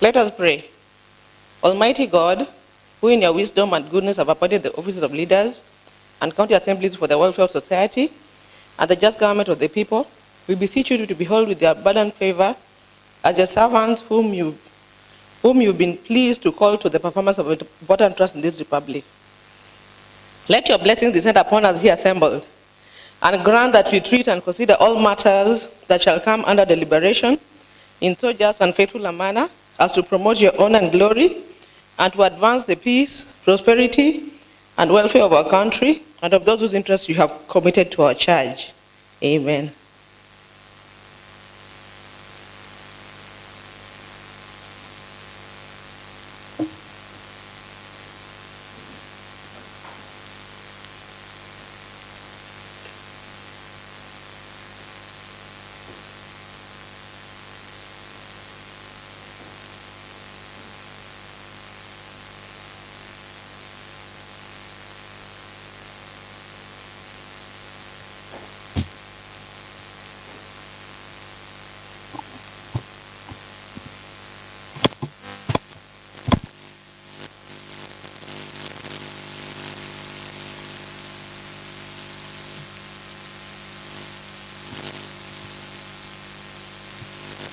Let us pray. Almighty God, who in your wisdom and goodness have appointed the offices of leaders and county assemblies for the welfare of society and the just government of the people, we beseech you to behold with your abundant favor as your servants whom you've been pleased to call to the performance of important trust in this republic. Let your blessings descend upon us here assembled, and grant that we treat and consider all matters that shall come under deliberation in so just and faithful a manner as to promote your honor and glory, and to advance the peace, prosperity, and welfare of our country and of those whose interests you have committed to our charge. Amen.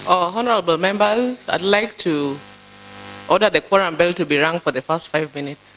Honorable members, I'd like to order the quorum bell to be rung for the first 5 minutes.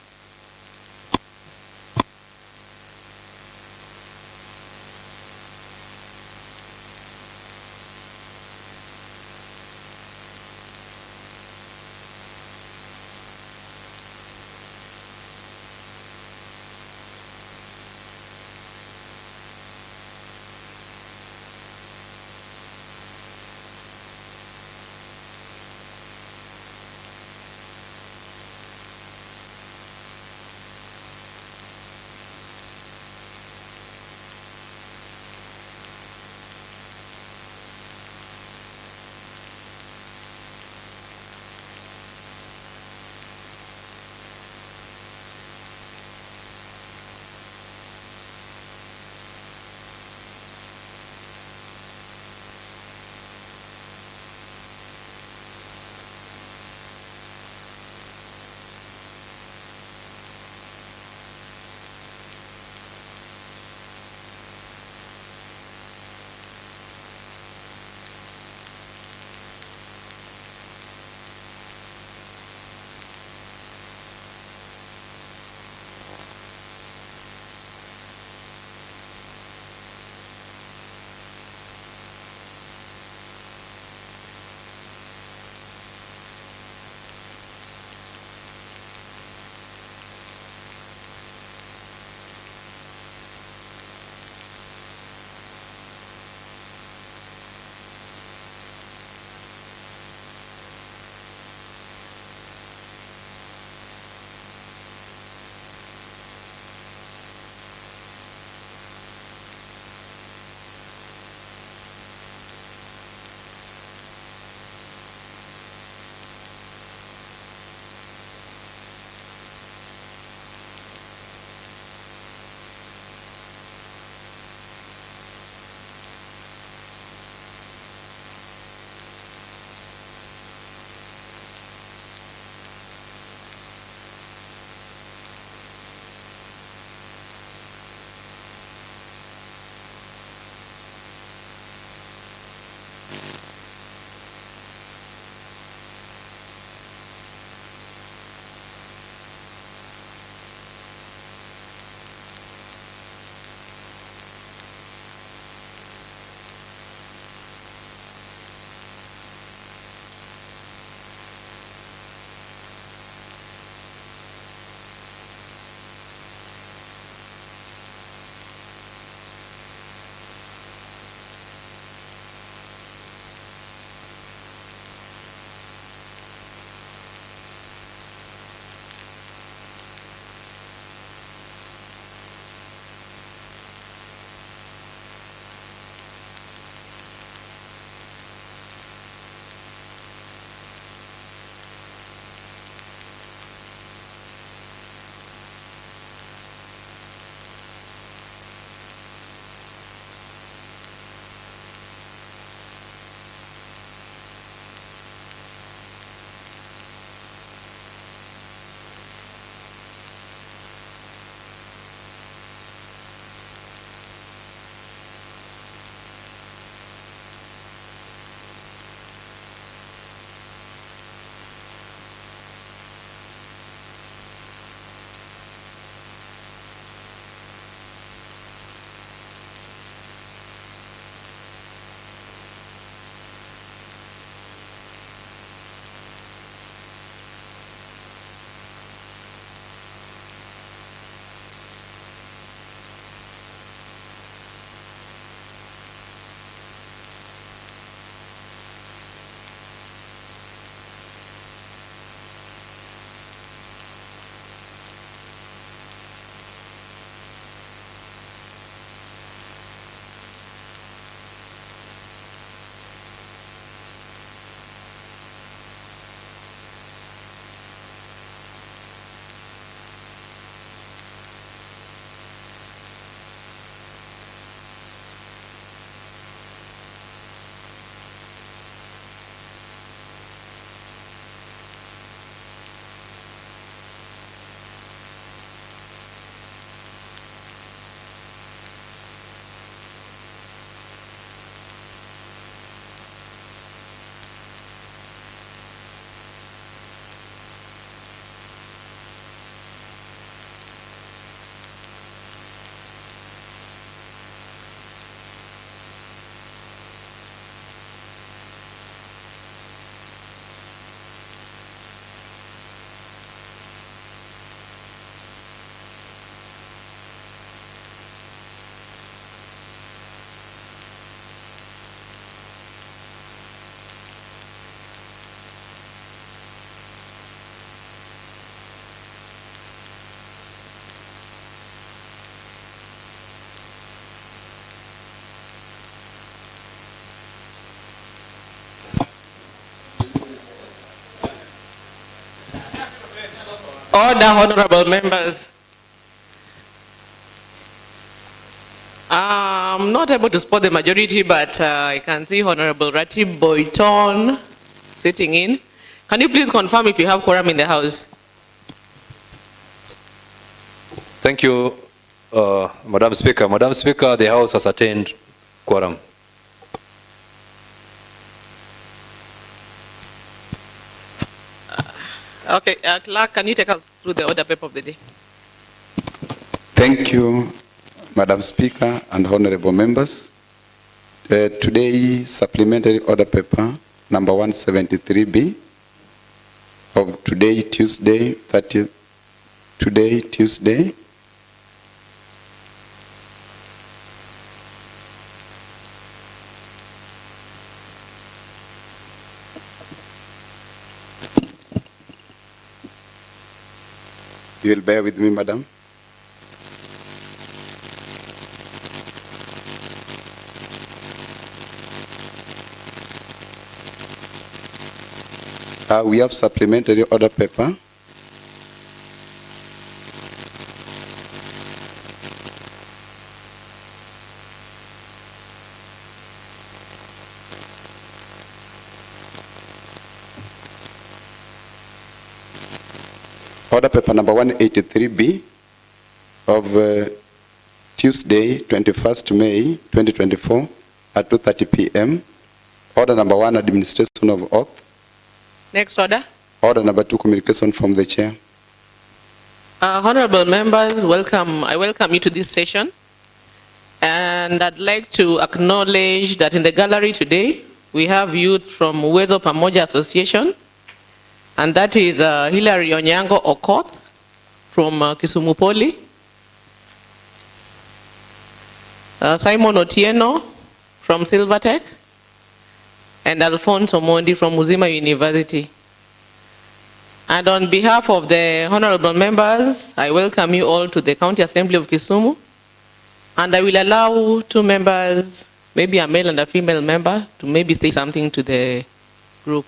Order, honorable members. I'm not able to spot the majority, but I can see Honorable Ratib Boyton sitting in. Can you please confirm if you have quorum in the House? Thank you, Madam Speaker. Madam Speaker, the House has attained quorum. Okay, Clerk, can you take us through the order paper of the day? Thank you, Madam Speaker and honorable members. Today, supplementary order paper number 173B of today, Tuesday, 30th, today, Tuesday, you will bear with me, Madam. We have supplementary order paper. Order paper number 183B of Tuesday, 21st May 2024 at 2:30 p.m. Order number 1, administration of oath. Next order. Order number 2, communication from the chair. Honorable members, welcome. I welcome you to this session. And I'd like to acknowledge that in the gallery today, we have youth from Uwezo Pamoja Association, and that is Hilary Onyango Okoth from Kisumu Poly, Simon Otieno from Silvertech, and Alfonso Mondi from Uzima University. And on behalf of the honorable members, I welcome you all to the County Assembly of Kisumu. And I will allow 2 members, maybe a male and a female member, to maybe say something to the group.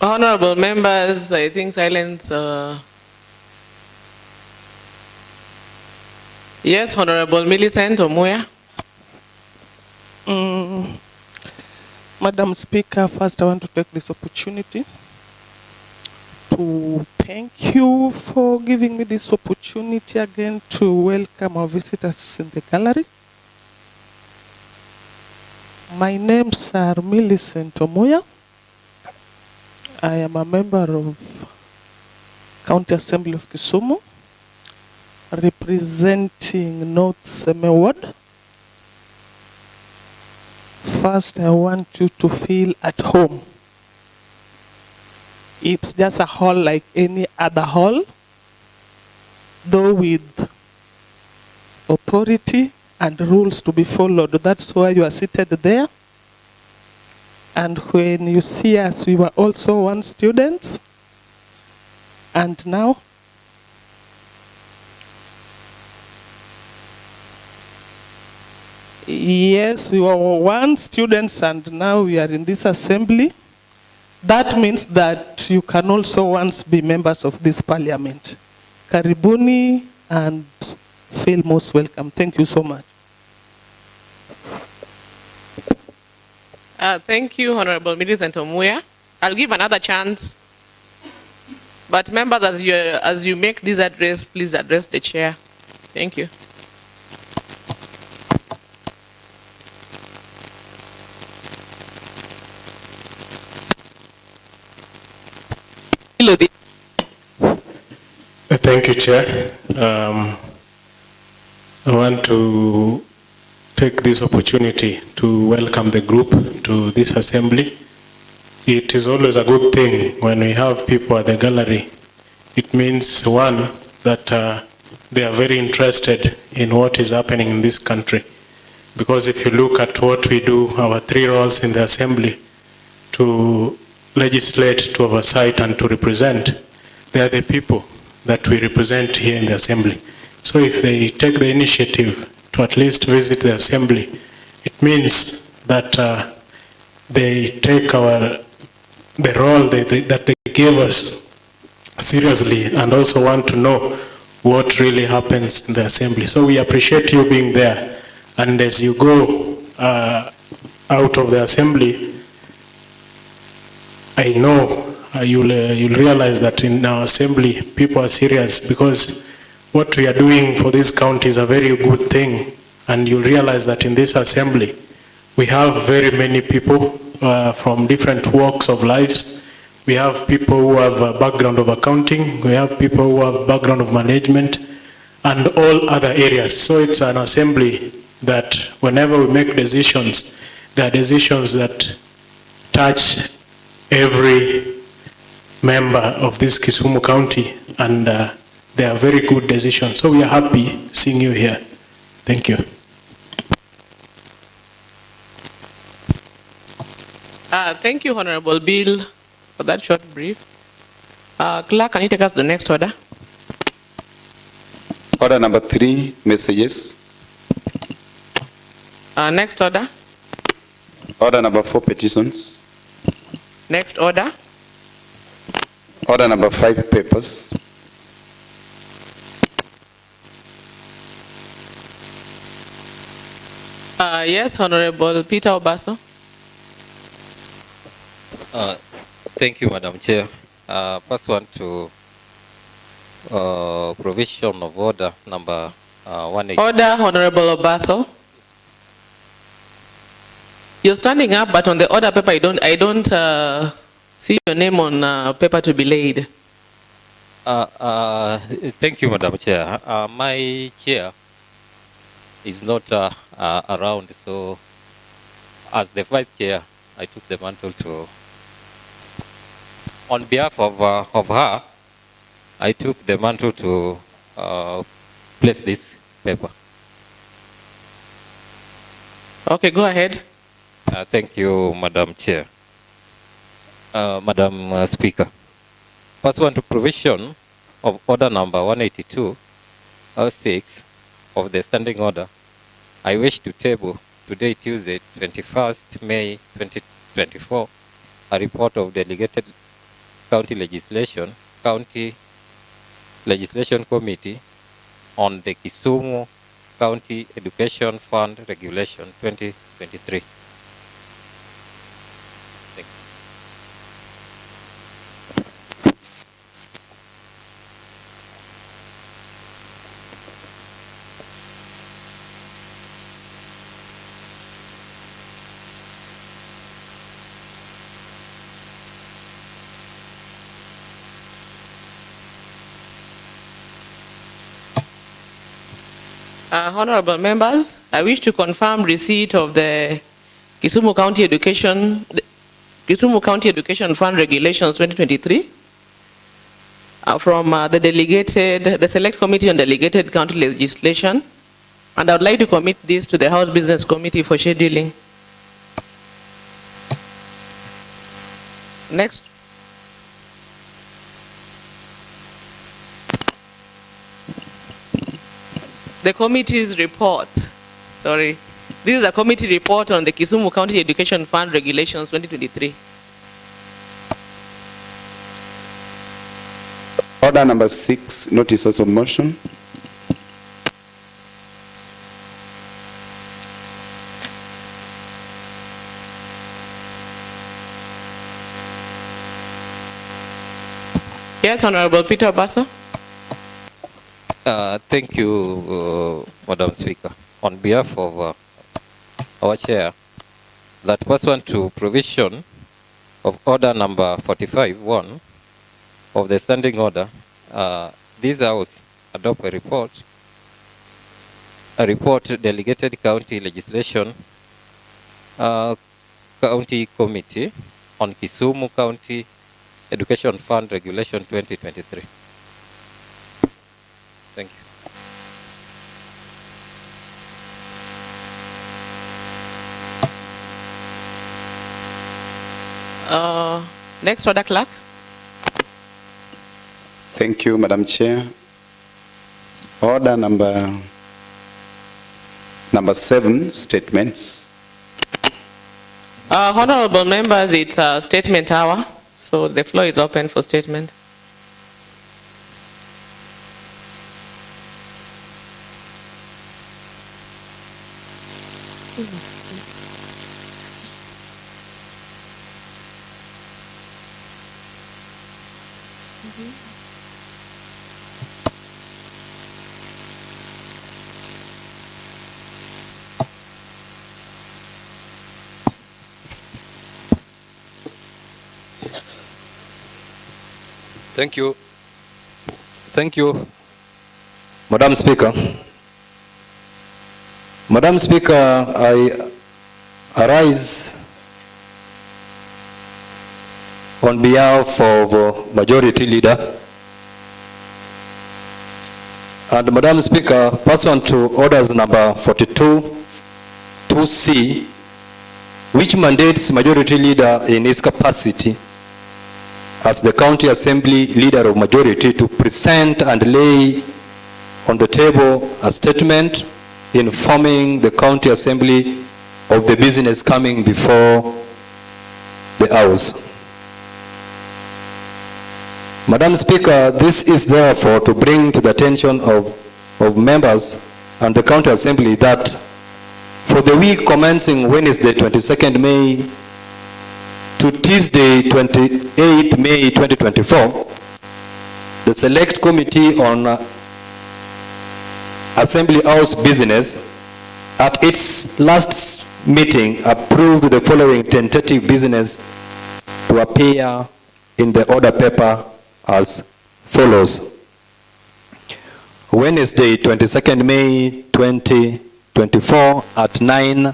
Honorable members, I think silence. Yes, Honorable Millicent Omuya. Madam Speaker, first I want to take this opportunity to thank you for giving me this opportunity again to welcome our visitors in the gallery. My name's Millicent Omuya. I am a member of County Assembly of Kisumu, representing North Seme Ward. First, I want you to feel at home. It's just a hall like any other hall, though with authority and rules to be followed. That's why you are seated there. And when you see us, we were also once students. And now, yes, we were once students and now we are in this assembly. That means that you can also once be members of this parliament. Karibuni and feel most welcome. Thank you so much. Thank you, Honorable Millicent Omuya. I'll give another chance. But members, as you make this address, please address the chair. Thank you. Thank you, Chair. I want to take this opportunity to welcome the group to this assembly. It is always a good thing when we have people at the gallery. It means, one, that they are very interested in what is happening in this country. Because if you look at what we do, our three roles in the assembly, to legislate, to oversight, and to represent, they are the people that we represent here in the assembly. So if they take the initiative to at least visit the assembly, it means that they take the role that they gave us seriously and also want to know what really happens in the assembly. So we appreciate you being there. And as you go out of the assembly, I know you'll realize that in our assembly, people are serious, because what we are doing for this county is a very good thing. And you'll realize that in this assembly, we have very many people from different walks of lives. We have people who have a background of accounting. We have people who have background of management and all other areas. So it's an assembly that whenever we make decisions, there are decisions that touch every member of this Kisumu County, and they are very good decisions. So we are happy seeing you here. Thank you. Thank you, Honorable Bill, for that short brief. Clerk, can you take us to the next order? Order number 3, messages. Next order. Order number 4, petitions. Next order. Order number 5, papers. Yes, Honorable Peter Obaso. Thank you, Madam Chair. First one to provision of order number 180. Order, Honorable Obaso. You're standing up, but on the order paper, I don't see your name on paper to be laid. Thank you, Madam Chair. My chair is not around, so as the vice chair, I took the mantle to, on behalf of her, I took the mantle to place this paper. Okay, go ahead. Thank you, Madam Chair. Madam Speaker. First one to provision of order number 182/06 of the standing order. I wish to table today, Tuesday, 21st May 2024, a report of delegated county legislation committee on the Kisumu County Education Fund Regulation 2023. Thank you. Honorable members, I wish to confirm receipt of the Kisumu County Education Fund Regulations 2023 from the Select Committee on Delegated County Legislation, and I would like to commit this to the House Business Committee for scheduling. Next. The committee's report. Sorry. This is a committee report on the Kisumu County Education Fund Regulations 2023. Order number 6, notices of motion. Yes, Honorable Peter Obaso. Thank you, Madam Speaker. On behalf of our chair, that pursuant to provision of order number 45(1) of the standing order, this House adopt a report delegated county legislation county committee on Kisumu County Education Fund Regulation 2023. Thank you. Next, Order Clerk. Thank you, Madam Chair. Order number 7, statements. Honorable members, it's a statement hour, so the floor is open for statement. Thank you. Thank you, Madam Speaker. Madam Speaker, I arise on behalf of Majority Leader and Madam Speaker, pursuant to orders number 42, 2C, which mandates Majority Leader in his capacity as the County Assembly Leader of Majority to present and lay on the table a statement informing the County Assembly of the business coming before the House. Madam Speaker, this is therefore to bring to the attention of members and the County Assembly that for the week commencing Wednesday 22nd May to Tuesday 28th May 2024, the Select Committee on Assembly House Business at its last meeting approved the following tentative business to appear in the order paper as follows. Wednesday 22nd May 2024 at 9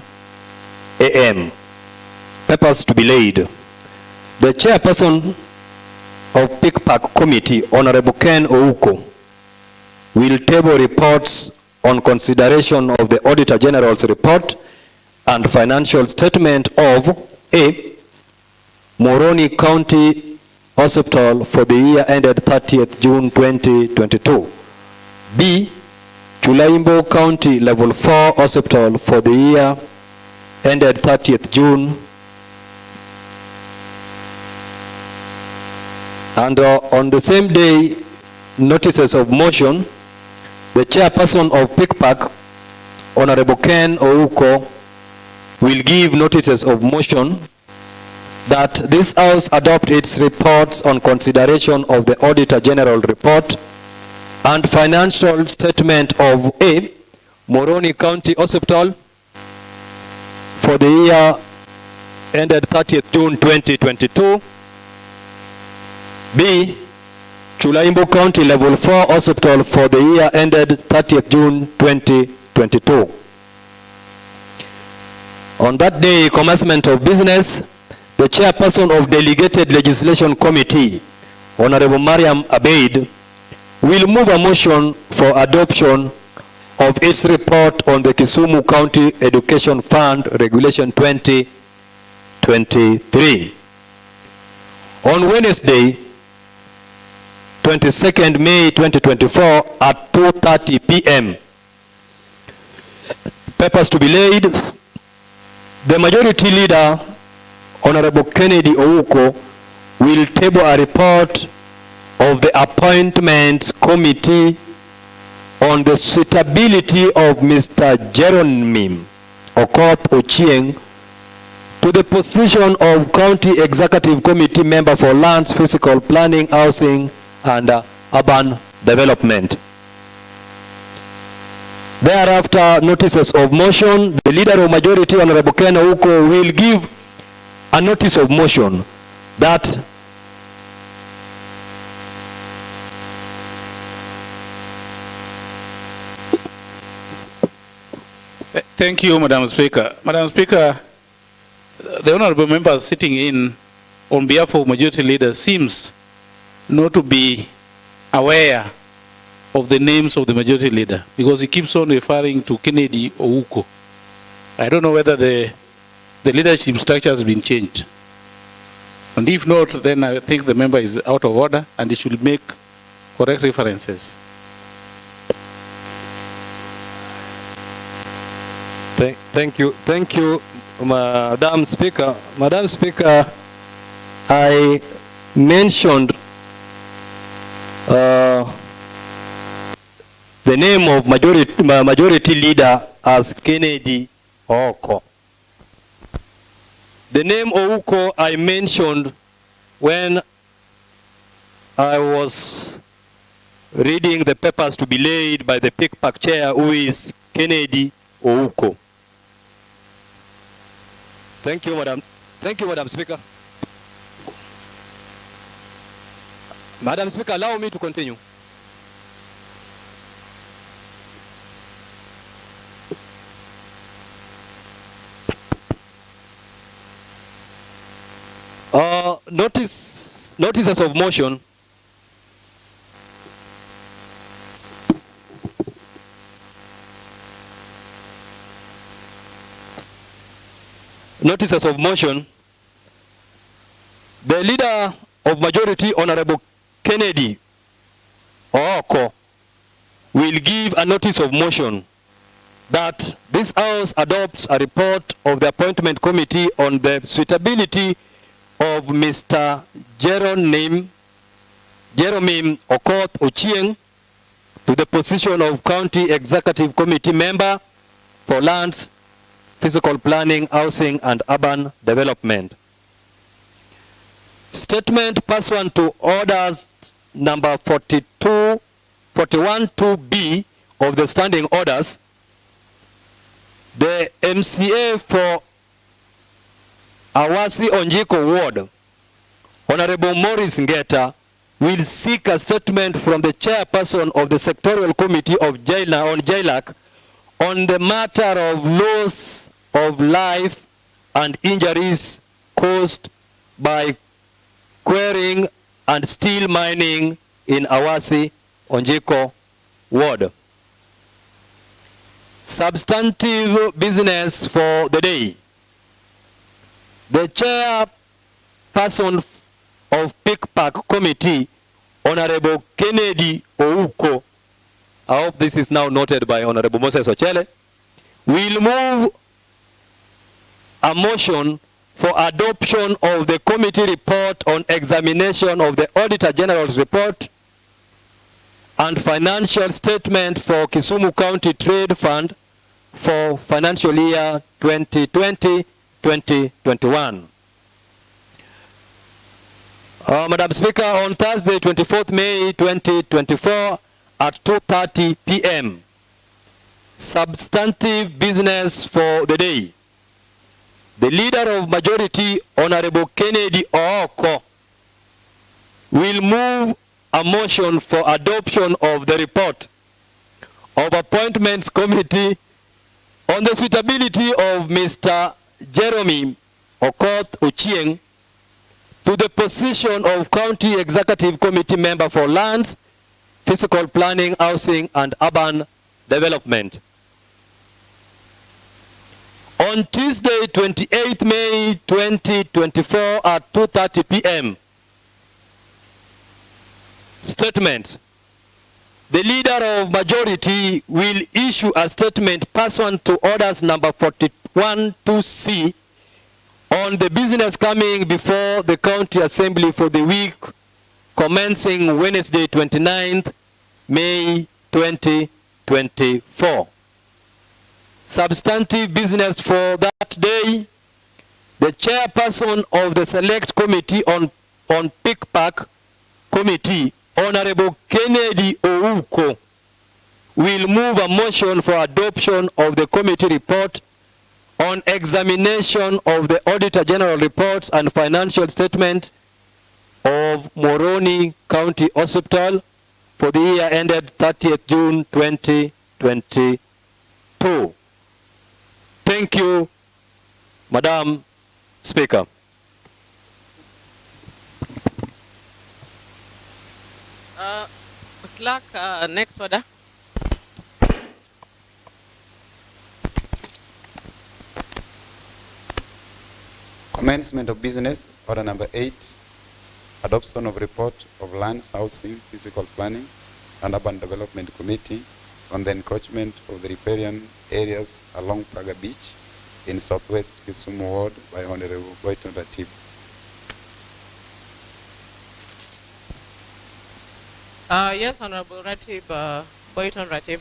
a.m. Papers to be laid. The chairperson of Pick-Pack Committee, Honorable Ken Ouko, will table reports on consideration of the Auditor General's report and financial statement of A. Moroni County Hospital for the year ended 30th June 2022. B. Chulaimbo County Level 4 Hospital for the year ended 30th June. And on the same day, notices of motion, the chairperson of Pick-Pack, Honorable Ken Ouko, will give notices of motion that this House adopt its reports on consideration of the Auditor General report and financial statement of A. Moroni County Hospital for the year ended 30th June 2022. B. Chulaimbo County Level 4 Hospital for the year ended 30th June 2022. On that day, commencement of business, the chairperson of Delegated Legislation Committee, Honorable Mariam Abeid, will move a motion for adoption of its report on the Kisumu County Education Fund Regulation 2023. On Wednesday, 22nd May 2024 at 2:30 p.m. Papers to be laid. The Majority Leader, Honorable Kennedy Ouko, will table a report of the Appointments Committee on the suitability of Mr. Jerome Okoth Ochieng to the position of County Executive Committee Member for Lands, Physical Planning, Housing, and Urban Development. Thereafter, notices of motion. The Leader of Majority, Honorable Ken Ouko, will give a notice of motion that Thank you, Madam Speaker. Madam Speaker, the honorable member sitting in on behalf of Majority Leader seems not to be aware of the names of the majority leader, because he keeps on referring to Kennedy Ouko. I don't know whether the leadership structure has been changed. And if not, then I think the member is out of order and he should make correct references. Thank you, Madam Speaker. Madam Speaker, I mentioned the name of majority leader as Kennedy Ouko. The name Ouko I mentioned when I was reading the papers to be laid by the PICPAC chair, who is Kennedy Ouko. Thank you, Madam. Thank you, Madam Speaker. Madam Speaker, allow me to continue. Notices of motion. Notices of motion. The leader of majority, Honorable Kennedy Ouko, will give a notice of motion that this House adopts a report of the appointment committee on the suitability of Mr. Jeromim Okoth Ochieng to the position of County Executive Committee member for Lands, Physical Planning, Housing and Urban Development. Statement pursuant to orders number 41-2B of the standing orders, the MCA for Awasi Onjiko Ward, Honorable Morris Ngeta, will seek a statement from the chairperson of the sectorial committee of JLAC on the matter of loss of life and injuries caused by quarrying and steel mining in Awasi Onjiko Ward. Substantive business for the day. The chairperson of PICPAC committee, Honorable Kennedy Ouko, I hope this is now noted by Honorable Moses Ochele, will move a motion for adoption of the committee report on examination of the Auditor General's report and financial statement for Kisumu County Trade Fund for financial year 2020-2021. Madam Speaker, on Thursday, 24th May 2024 at 2:30 p.m., substantive business for the day. The leader of majority, Honorable Kennedy Ouko, will move a motion for adoption of the report of Appointments Committee on the suitability of Mr. Jeromim Okoth Ochieng to the position of County Executive Committee member for Lands, Physical Planning, Housing and Urban Development. On Tuesday, 28th May 2024 at 2:30 p.m. Statement. The leader of majority will issue a statement pursuant to orders number 41-2C on the business coming before the County Assembly for the week commencing Wednesday, 29th May 2024. Substantive business for that day. The chairperson of the select committee on PICPAC committee, Honorable Kennedy Ouko, will move a motion for adoption of the committee report on examination of the Auditor General reports and financial statement of Moroni County Hospital for the year ended 30th June 2022. Thank you, Madam Speaker. Clerk, next order. Commencement of business, order number 8, adoption of report of lands, housing, physical planning, and urban development committee on the encroachment of the riparian areas along Paga Beach in southwest Kisumu ward by Honorable Boyton Ratib. Yes, Honorable Ratib, Boyton Ratib.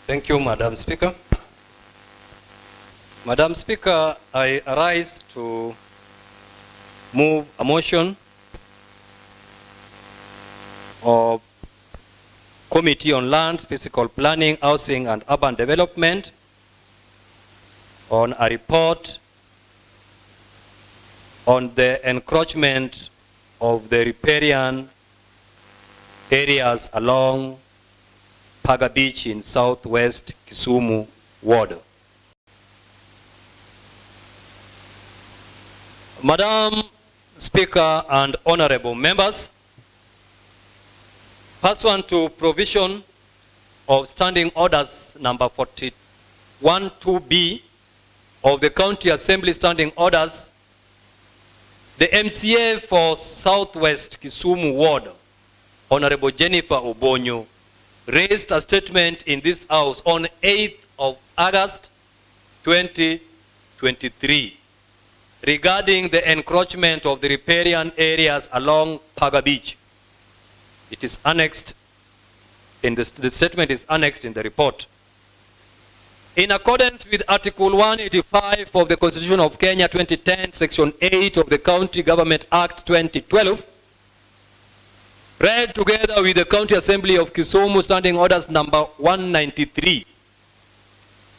Thank you, Madam Speaker. Madam Speaker, I arise to move a motion of Committee on Land, Physical Planning, Housing and Urban Development on a report on the encroachment of the riparian areas along Paga Beach in southwest Kisumu ward. Madam Speaker and honorable members, pursuant to provision of Standing Orders number 41(2)B of the County Assembly Standing Orders, the MCA for Southwest Kisumu Ward, Honorable Jennifer Obonyo, raised a statement in this House on 8th of August 2023 regarding the encroachment of the riparian areas along Paga Beach. It is annexed in the statement is annexed in the report. In accordance with Article 185 of the Constitution of Kenya 2010, Section 8 of the County Government Act 2012, read together with the County Assembly of Kisumu Standing Orders number 193,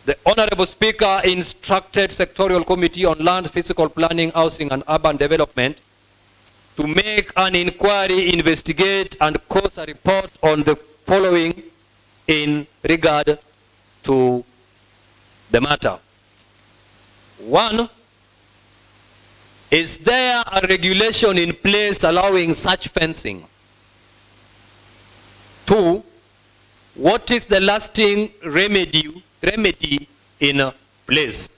the Honorable Speaker instructed Sectorial Committee on Land, Physical Planning, Housing and Urban Development to make an inquiry, investigate and cause a report on the following in regard to the matter. 1, is there a regulation in place allowing such fencing? 2, what is the lasting remedy in place?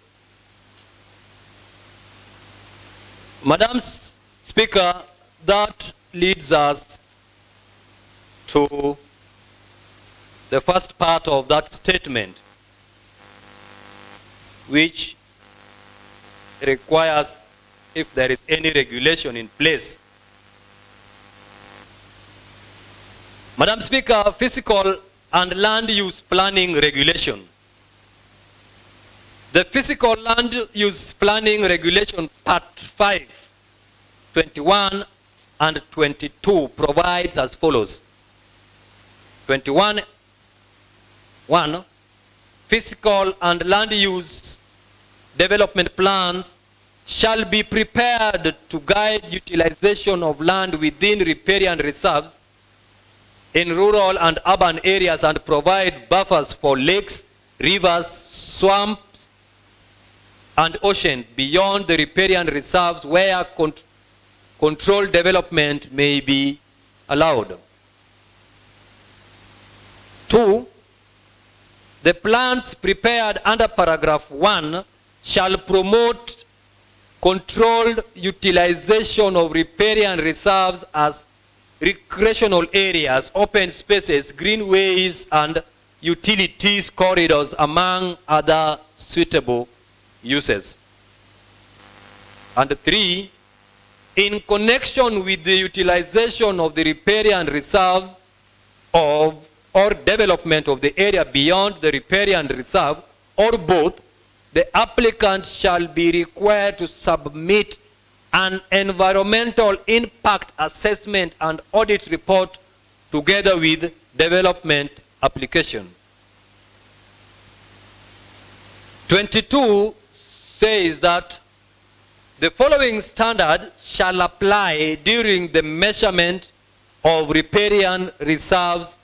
Madam Speaker, that leads us to the first part of that statement, which requires if there is any regulation in place. Madam Speaker, physical and land use planning regulation. The physical land use planning regulation part 5, 21 and 22 provides as follows. 21(1), physical and land use development plans shall be prepared to guide utilization of land within riparian reserves in rural and urban areas and provide buffers for lakes, rivers, swamps, and ocean beyond the riparian reserves where controlled development may be allowed. 2, the plans prepared under paragraph 1 shall promote controlled utilization of riparian reserves as recreational areas, open spaces, greenways, and utilities corridors, among other suitable uses. And 3, in connection with the utilization of the riparian reserve or development of the area beyond the riparian reserve, or both, the applicant shall be required to submit an environmental impact assessment and audit report together with development application. 22 says that the following standard shall apply during the measurement of riparian reserves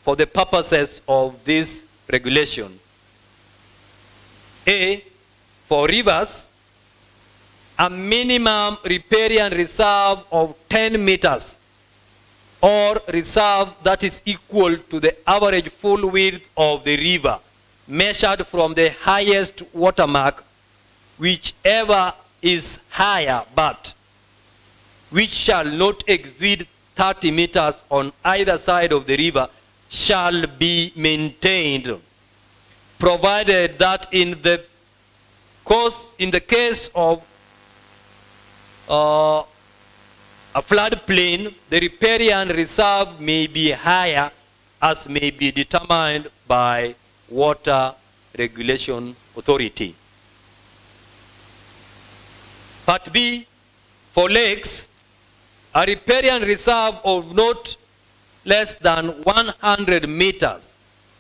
for the purposes of this regulation. A, for rivers, a minimum riparian reserve of 10 meters or reserve that is equal to the average full width of the river measured from the highest watermark, whichever is higher, but which shall not exceed 30 meters on either side of the river, shall be maintained, provided that in the case of a floodplain, the riparian reserve may be higher, as may be determined by Water Regulation Authority. Part B, for lakes, a riparian reserve of not less than 100 meters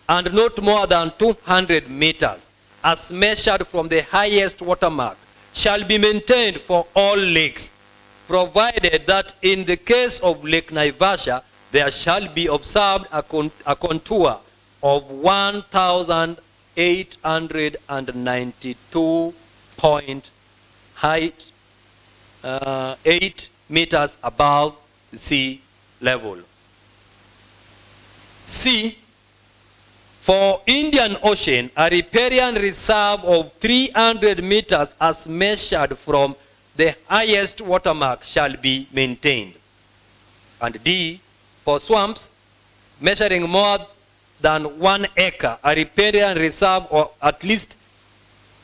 and not more than 200 meters, as measured from the highest watermark, shall be maintained for all lakes, provided that in the case of Lake Naivasha, there shall be observed a contour of 1,892 point height, 8 meters above sea level. C, for Indian Ocean, a riparian reserve of 300 meters as measured from the highest watermark shall be maintained. And D, for swamps measuring more than 1 acre, a riparian reserve of at least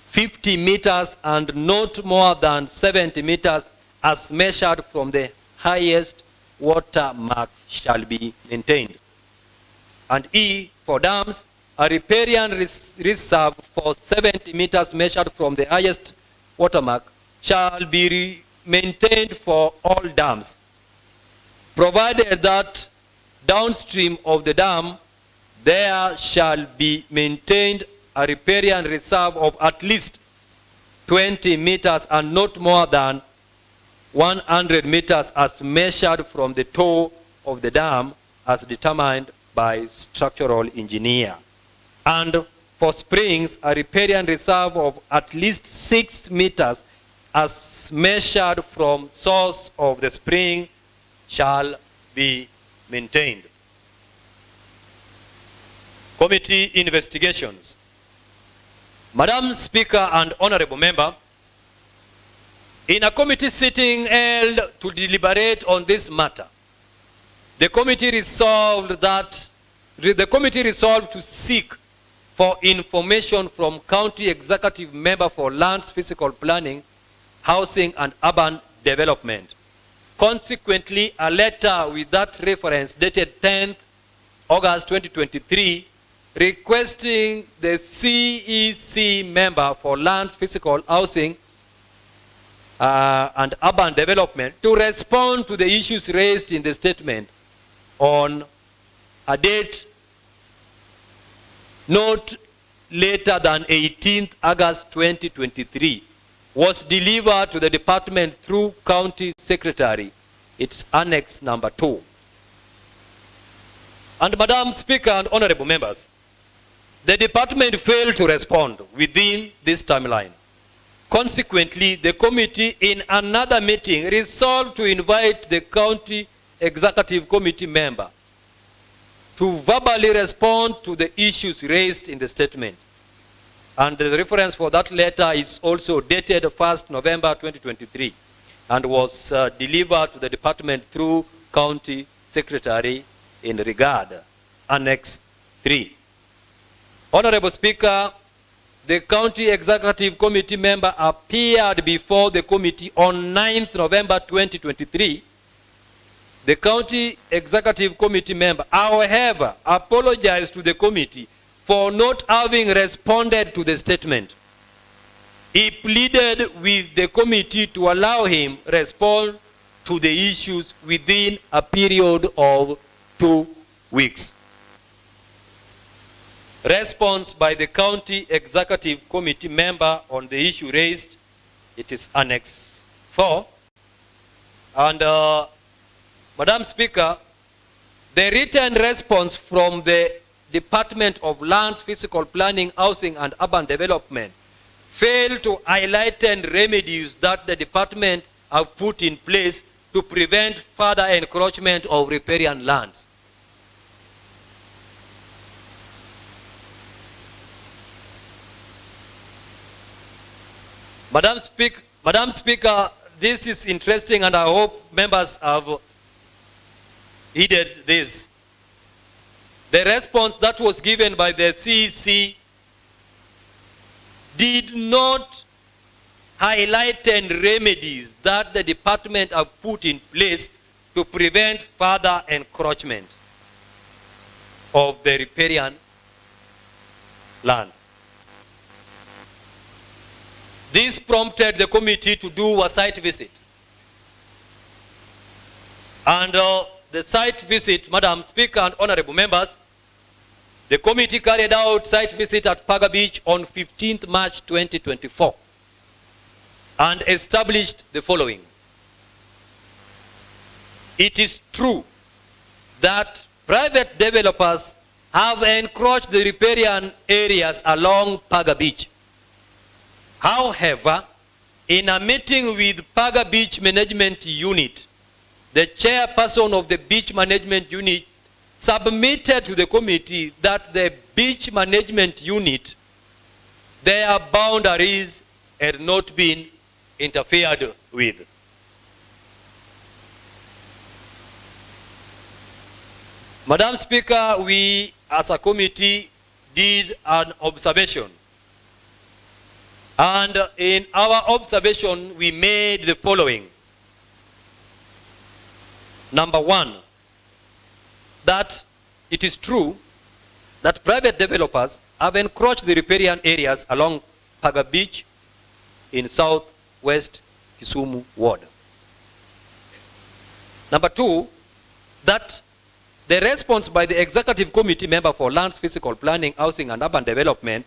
50 meters and not more than 70 meters as measured from the highest watermark shall be maintained. And E, for dams, a riparian reserve for 70 meters measured from the highest watermark shall be maintained for all dams, provided that downstream of the dam there shall be maintained a riparian reserve of at least 20 meters and not more than 100 meters as measured from the toe of the dam as determined by structural engineer. And for springs, a riparian reserve of at least 6 meters as measured from source of the spring shall be maintained. Committee investigations. Madam Speaker and Honorable Member, in a committee sitting held to deliberate on this matter, the committee resolved to seek for information from County Executive Member for Lands, Physical Planning, Housing and Urban Development. Consequently, a letter with that reference dated 10th August 2023 requesting the CEC member for Lands, Physical Housing and Urban Development to respond to the issues raised in the statement on a date not later than 18th August 2023 was delivered to the department through County Secretary. It's Annex number 2. And Madam Speaker and Honorable Members, the department failed to respond within this timeline. Consequently, the committee in another meeting resolved to invite the County Executive Committee member to verbally respond to the issues raised in the statement. And the reference for that letter is also dated 1st November 2023 and was delivered to the department through County Secretary in regard. Annex 3. Honorable Speaker, the County Executive Committee member appeared before the committee on 9th November 2023. The County Executive Committee member, however, apologized to the committee for not having responded to the statement. He pleaded with the committee to allow him respond to the issues within a period of 2 weeks. Response by the County Executive Committee member on the issue raised, it is Annex 4. And Madam Speaker, the written response from the Department of Lands, Physical Planning, Housing and Urban Development fail to highlight remedies that the department have put in place to prevent further encroachment of riparian lands. Madam Speaker, this is interesting and I hope members have heeded this. The response that was given by the CEC did not highlight remedies that the department have put in place to prevent further encroachment of the riparian land. This prompted the committee to do a site visit. And the site visit, Madam Speaker and honorable members, the committee carried out site visit at Paga Beach on 15th March 2024 and established the following. It is true that private developers have encroached the riparian areas along Paga Beach. However, in a meeting with Paga Beach Management Unit, the chairperson of the Beach Management Unit submitted to the committee that the Beach Management Unit, their boundaries had not been interfered with. Madam Speaker, we as a committee did an observation. And in our observation, we made the following. Number one, that it is true that private developers have encroached the riparian areas along Paga Beach in southwest Kisumu ward. Number two, that the response by the Executive Committee member for Lands, Physical Planning, Housing and Urban Development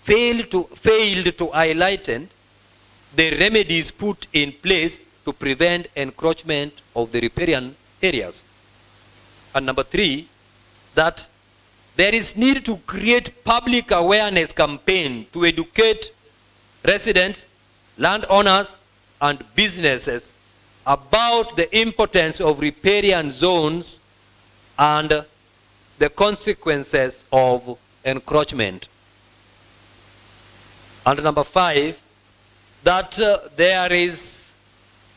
failed to highlight the remedies put in place to prevent encroachment of the riparian areas. And number three, that there is need to create public awareness campaign to educate residents, landowners, and businesses about the importance of riparian zones and the consequences of encroachment. And number five, that there is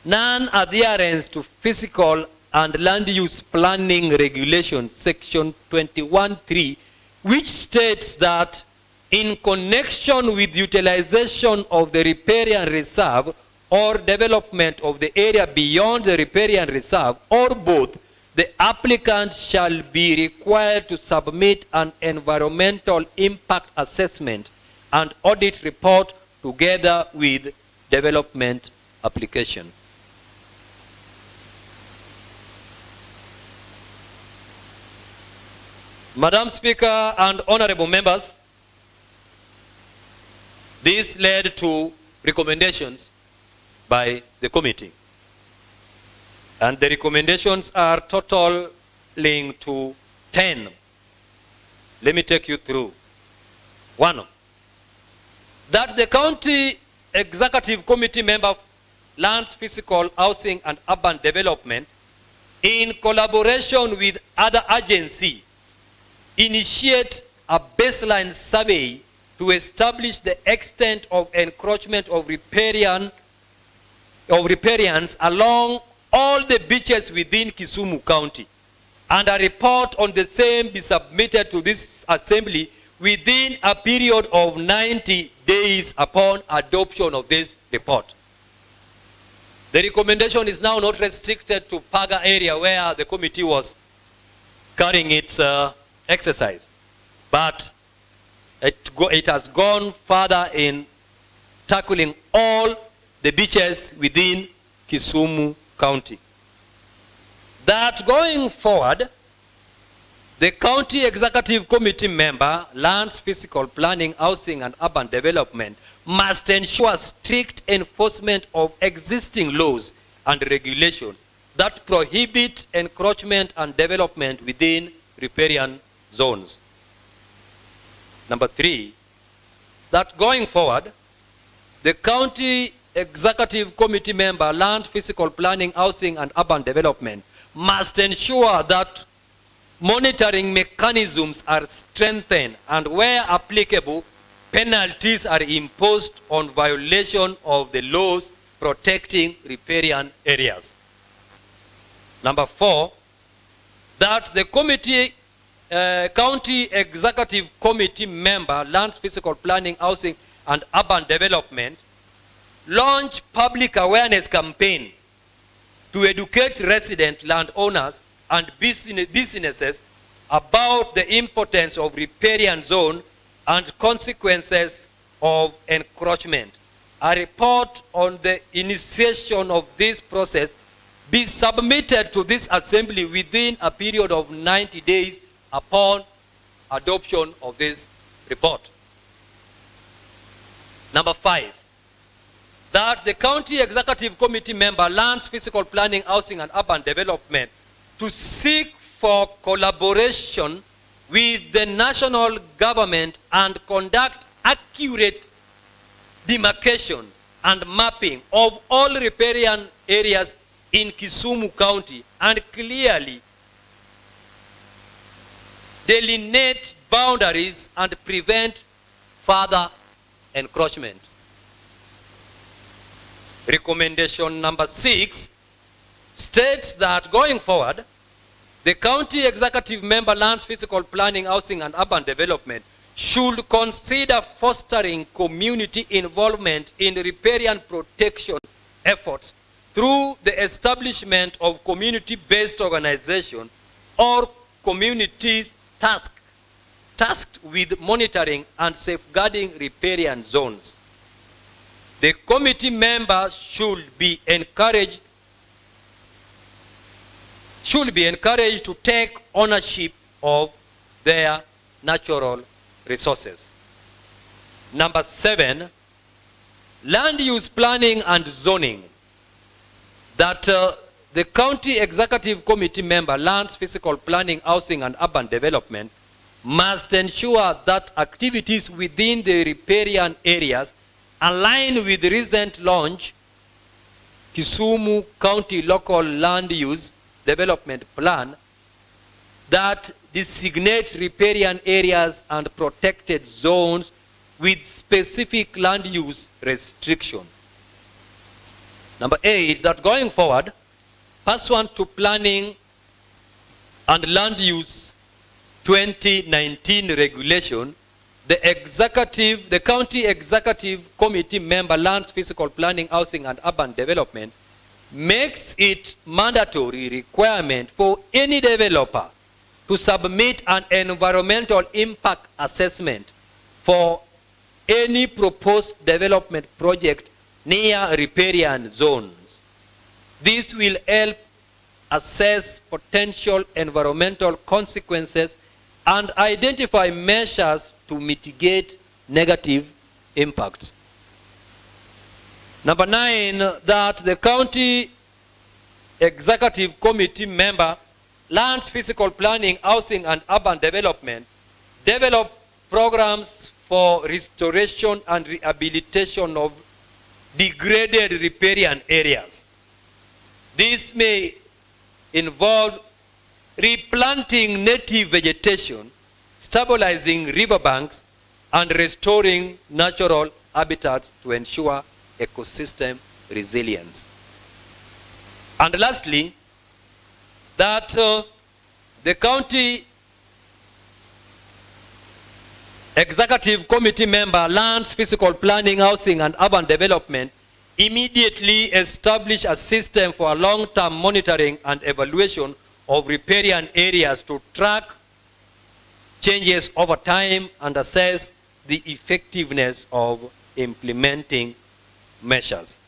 non-adherence to physical and land use planning regulations, section 21.3, which states that in connection with utilization of the riparian reserve or development of the area beyond the riparian reserve or both, the applicant shall be required to submit an environmental impact assessment and audit report together with development application. Madam Speaker and honorable members, this led to recommendations by the committee. And the recommendations are totaling to 10. Let me take you through. 1, that the county executive committee member of Lands, Physical, Housing and Urban Development, in collaboration with other agencies, initiate a baseline survey to establish the extent of encroachment of riparians along all the beaches within Kisumu County, and a report on the same be submitted to this assembly within a period of 90 days upon adoption of this report. The recommendation is now not restricted to Paga area where the committee was carrying its exercise, but it has gone further in tackling all the beaches within Kisumu County. That going forward, the County Executive Committee member, Lands, Physical Planning, Housing and Urban Development, must ensure strict enforcement of existing laws and regulations that prohibit encroachment and development within riparian zones. Number 3, that going forward, the county executive committee member, land, physical planning, housing, and urban development must ensure that monitoring mechanisms are strengthened and where applicable, penalties are imposed on violation of the laws protecting riparian areas. Number 4, that the county executive committee member, land, physical planning, housing, and urban development, launch public awareness campaign to educate resident landowners and businesses about the importance of riparian zone and consequences of encroachment. A report on the initiation of this process be submitted to this assembly within a period of 90 days upon adoption of this report. Number 5, that the county executive committee member, lands, physical planning, housing, and urban development, to seek for collaboration with the national government and conduct accurate demarcations and mapping of all riparian areas in Kisumu County and clearly delineate boundaries and prevent further encroachment. Recommendation number 6 states that going forward, the county executive member, lands, physical planning, housing, and urban development should consider fostering community involvement in riparian protection efforts through the establishment of community-based organization or communities tasked with monitoring and safeguarding riparian zones. The committee members should be encouraged to take ownership of their natural resources. Number 7, land use planning and zoning. That the county executive committee member, lands, physical planning, housing, and urban development must ensure that activities within the riparian areas align with the recent launch Kisumu County Local Land Use Development Plan that designate riparian areas and protected zones with specific land use restriction. Number 8, that going forward, pursuant to planning and land use 2019 regulation, the county executive committee member, lands, physical planning, housing, and urban development makes it mandatory requirement for any developer to submit an environmental impact assessment for any proposed development project near riparian zones. This will help assess potential environmental consequences and identify measures to mitigate negative impacts. Number 9, that the county executive committee member, lands, physical planning, housing, and urban development develop programs for restoration and rehabilitation of degraded riparian areas. This may involve replanting native vegetation, stabilizing riverbanks, and restoring natural habitats to ensure ecosystem resilience. And lastly, that the county executive committee member, lands, physical planning, housing, and urban development immediately establish a system for long-term monitoring and evaluation of riparian areas to track changes over time and assess the effectiveness of implementing measures.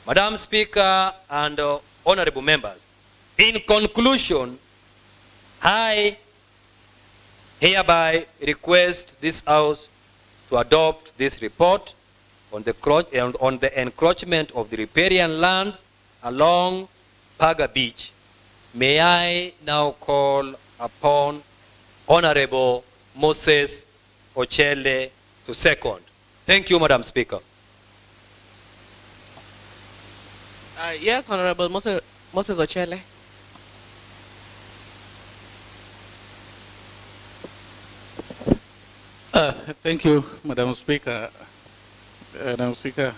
Madam Speaker and honorable members, in conclusion, I hereby request this House to adopt this report on the encroachment of the riparian lands along Paga Beach. May I now call upon Honorable Moses Ochele to second. Thank you, Madam Speaker. Yes, Honorable Moses Ochele. Thank you, Madam Speaker. Madam Speaker,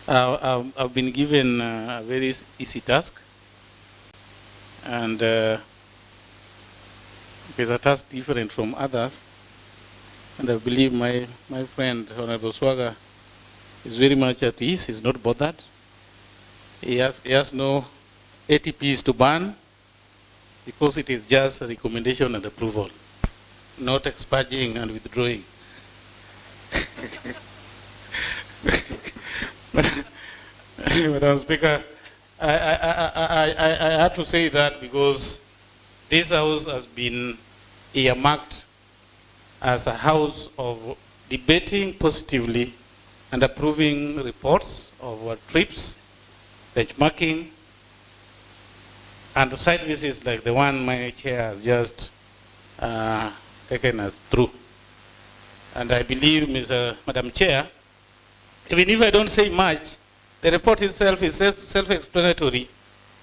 I've been given a very easy task, and it's a task different from others. And I believe my friend, Honorable Swaga, is very much at ease. He's not bothered. He has no ATPs to burn, because it is just a recommendation and approval, not expunging and withdrawing. Madam Speaker, I have to say that because this house has been earmarked as a house of debating positively and approving reports of our trips, benchmarking, and site visits like the one my chair has just taken us through. And I believe, Madam Chair, even if I don't say much, the report itself is self-explanatory.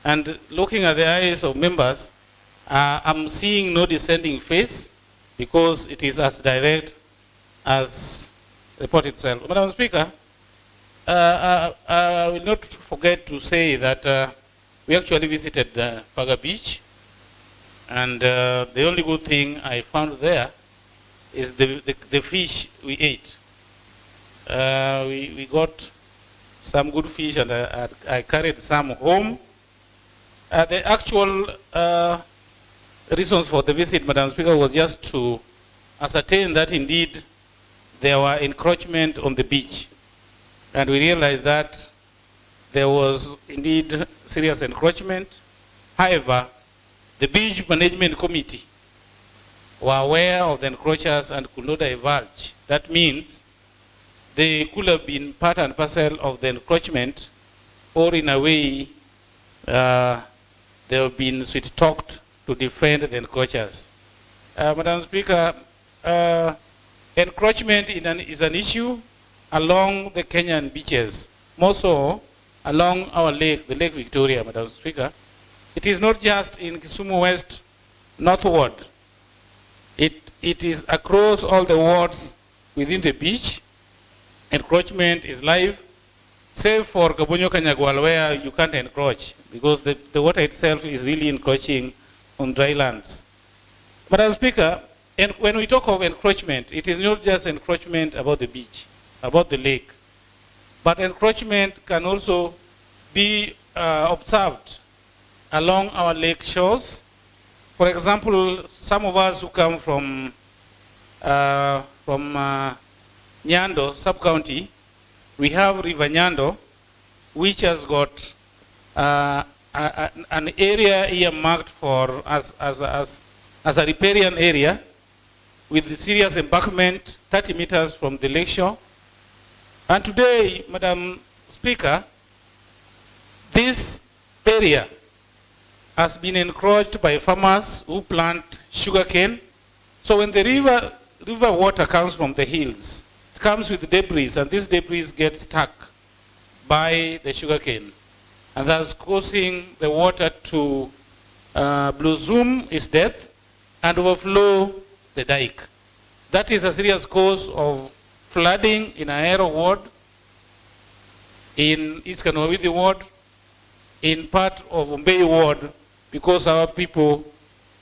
And looking at the eyes of members, I'm seeing no descending face, because it is as direct as the report itself. Madam Speaker, I will not forget to say that we actually visited Paga Beach, and the only good thing I found there is the fish we ate. We got some good fish, and I carried some home. The actual reasons for the visit, Madam Speaker, was just to ascertain that indeed there were encroachment on the beach. And we realized that there was indeed serious encroachment. However, the beach management committee were aware of the encroachers and could not divulge. That means they could have been part and parcel of the encroachment, or in a way they have been sweet-talked to defend the encroachers. Madam Speaker, encroachment is an issue along the Kenyan beaches, more so along our lake, the Lake Victoria, Madam Speaker. It is not just in Kisumu West northward. It is across all the wards within the beach. Encroachment is live, save for Kabunyo Kanyagwal, where you can't encroach, because the water itself is really encroaching on dry lands. Madam Speaker, and when we talk of encroachment, it is not just encroachment about the beach, about the lake, but encroachment can also be observed along our lake shores. For example, some of us who come from Nyando sub-county, we have River Nyando, which has got an area earmarked for as a riparian area, with the serious embankment 30 meters from the lakeshore. And today, Madam Speaker, this area has been encroached by farmers who plant sugarcane. So when the river water comes from the hills, it comes with debris, and this debris gets stuck by the sugarcane, and that's causing the water to bloom its depth and overflow the dike. That is a serious cause of flooding in Ahero ward, in East Kanawawidhi ward, in part of Umbei ward, because our people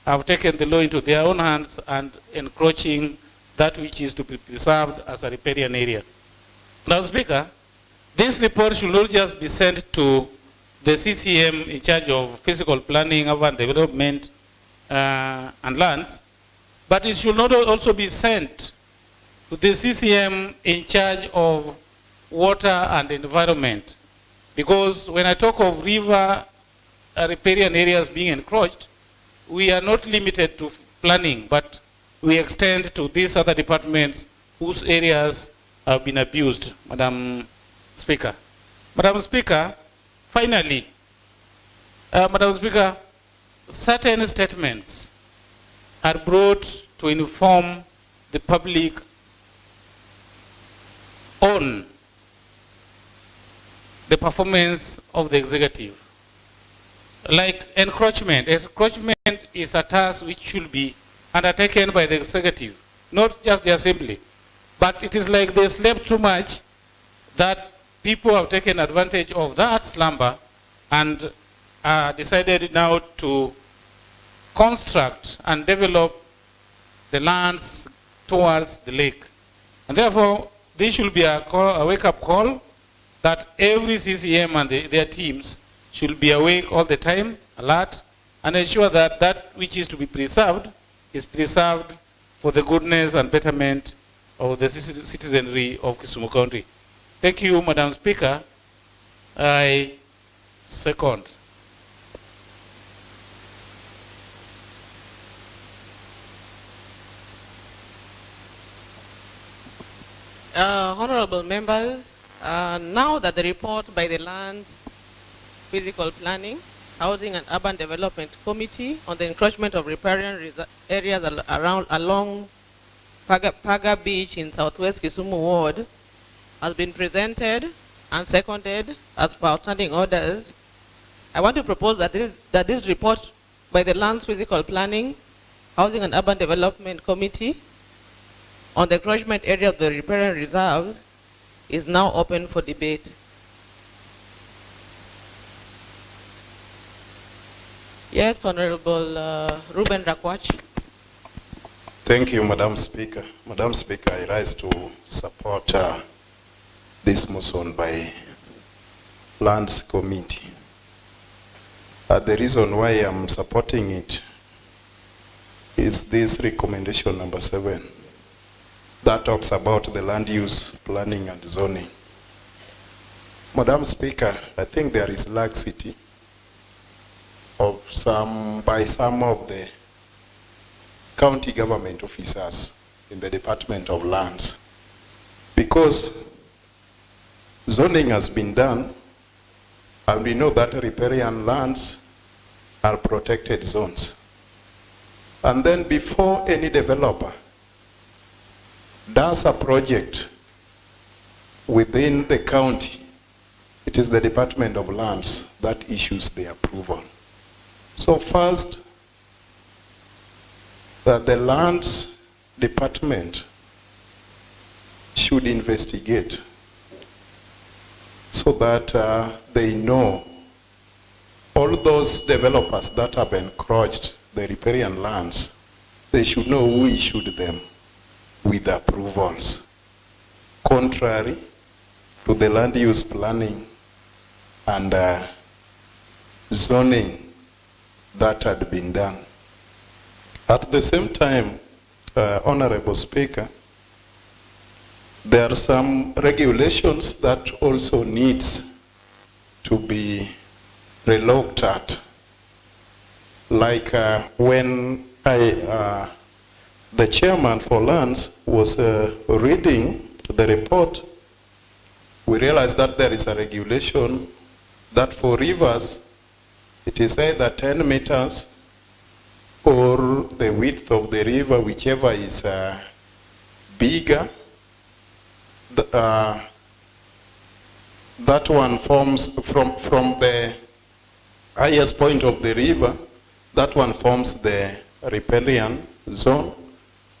have taken the law into their own hands and encroaching that which is to be preserved as a riparian area. Now, Speaker, this report should not just be sent to the CCM in charge of physical planning, urban development, and lands, but it should not also be sent to the CCM in charge of water and environment. Because when I talk of river riparian areas being encroached, we are not limited to planning, but we extend to these other departments whose areas have been abused, Madam Speaker. Madam Speaker, finally, Madam Speaker, certain statements are brought to inform the public on the performance of the executive. Like encroachment. Encroachment is a task which should be undertaken by the executive, not just the assembly. But it is like they slept too much that people have taken advantage of that slumber and decided now to construct and develop the lands towards the lake. And therefore, this should be a wake-up call that every CCM and their teams should be awake all the time, alert, and ensure that that which is to be preserved is preserved for the goodness and betterment of the citizenry of Kisumu County. Thank you, Madam Speaker. I second. Honorable members, now that the report by the Land Physical Planning, Housing and Urban Development Committee on the encroachment of riparian areas along Paga Beach in Southwest Kisumu Ward has been presented and seconded as per outstanding orders, I want to propose that this report by the Land Physical Planning, Housing and Urban Development Committee on the encroachment area of the riparian reserves is now open for debate. Yes, Honorable Ruben Rakwach. Thank you, Madam Speaker. Madam Speaker, I rise to support this motion by Lands Committee. The reason why I'm supporting it is this recommendation number 7 that talks about the land use planning and zoning. Madam Speaker, I think there is laxity by some of the county government officers in the Department of Lands, because zoning has been done, and we know that riparian lands are protected zones. And then before any developer does a project within the county, it is the Department of Lands that issues the approval. So first, the Lands Department should investigate so that they know all those developers that have encroached the riparian lands, they should know who issued them with approvals, contrary to the land use planning and zoning that had been done. At the same time, Honorable Speaker, there are some regulations that also needs to be relooked at. Like when the chairman for lands was reading the report, we realized that there is a regulation that for rivers, it is either 10 meters or the width of the river, whichever is bigger. That one forms from the highest point of the river, that one forms the riparian zone,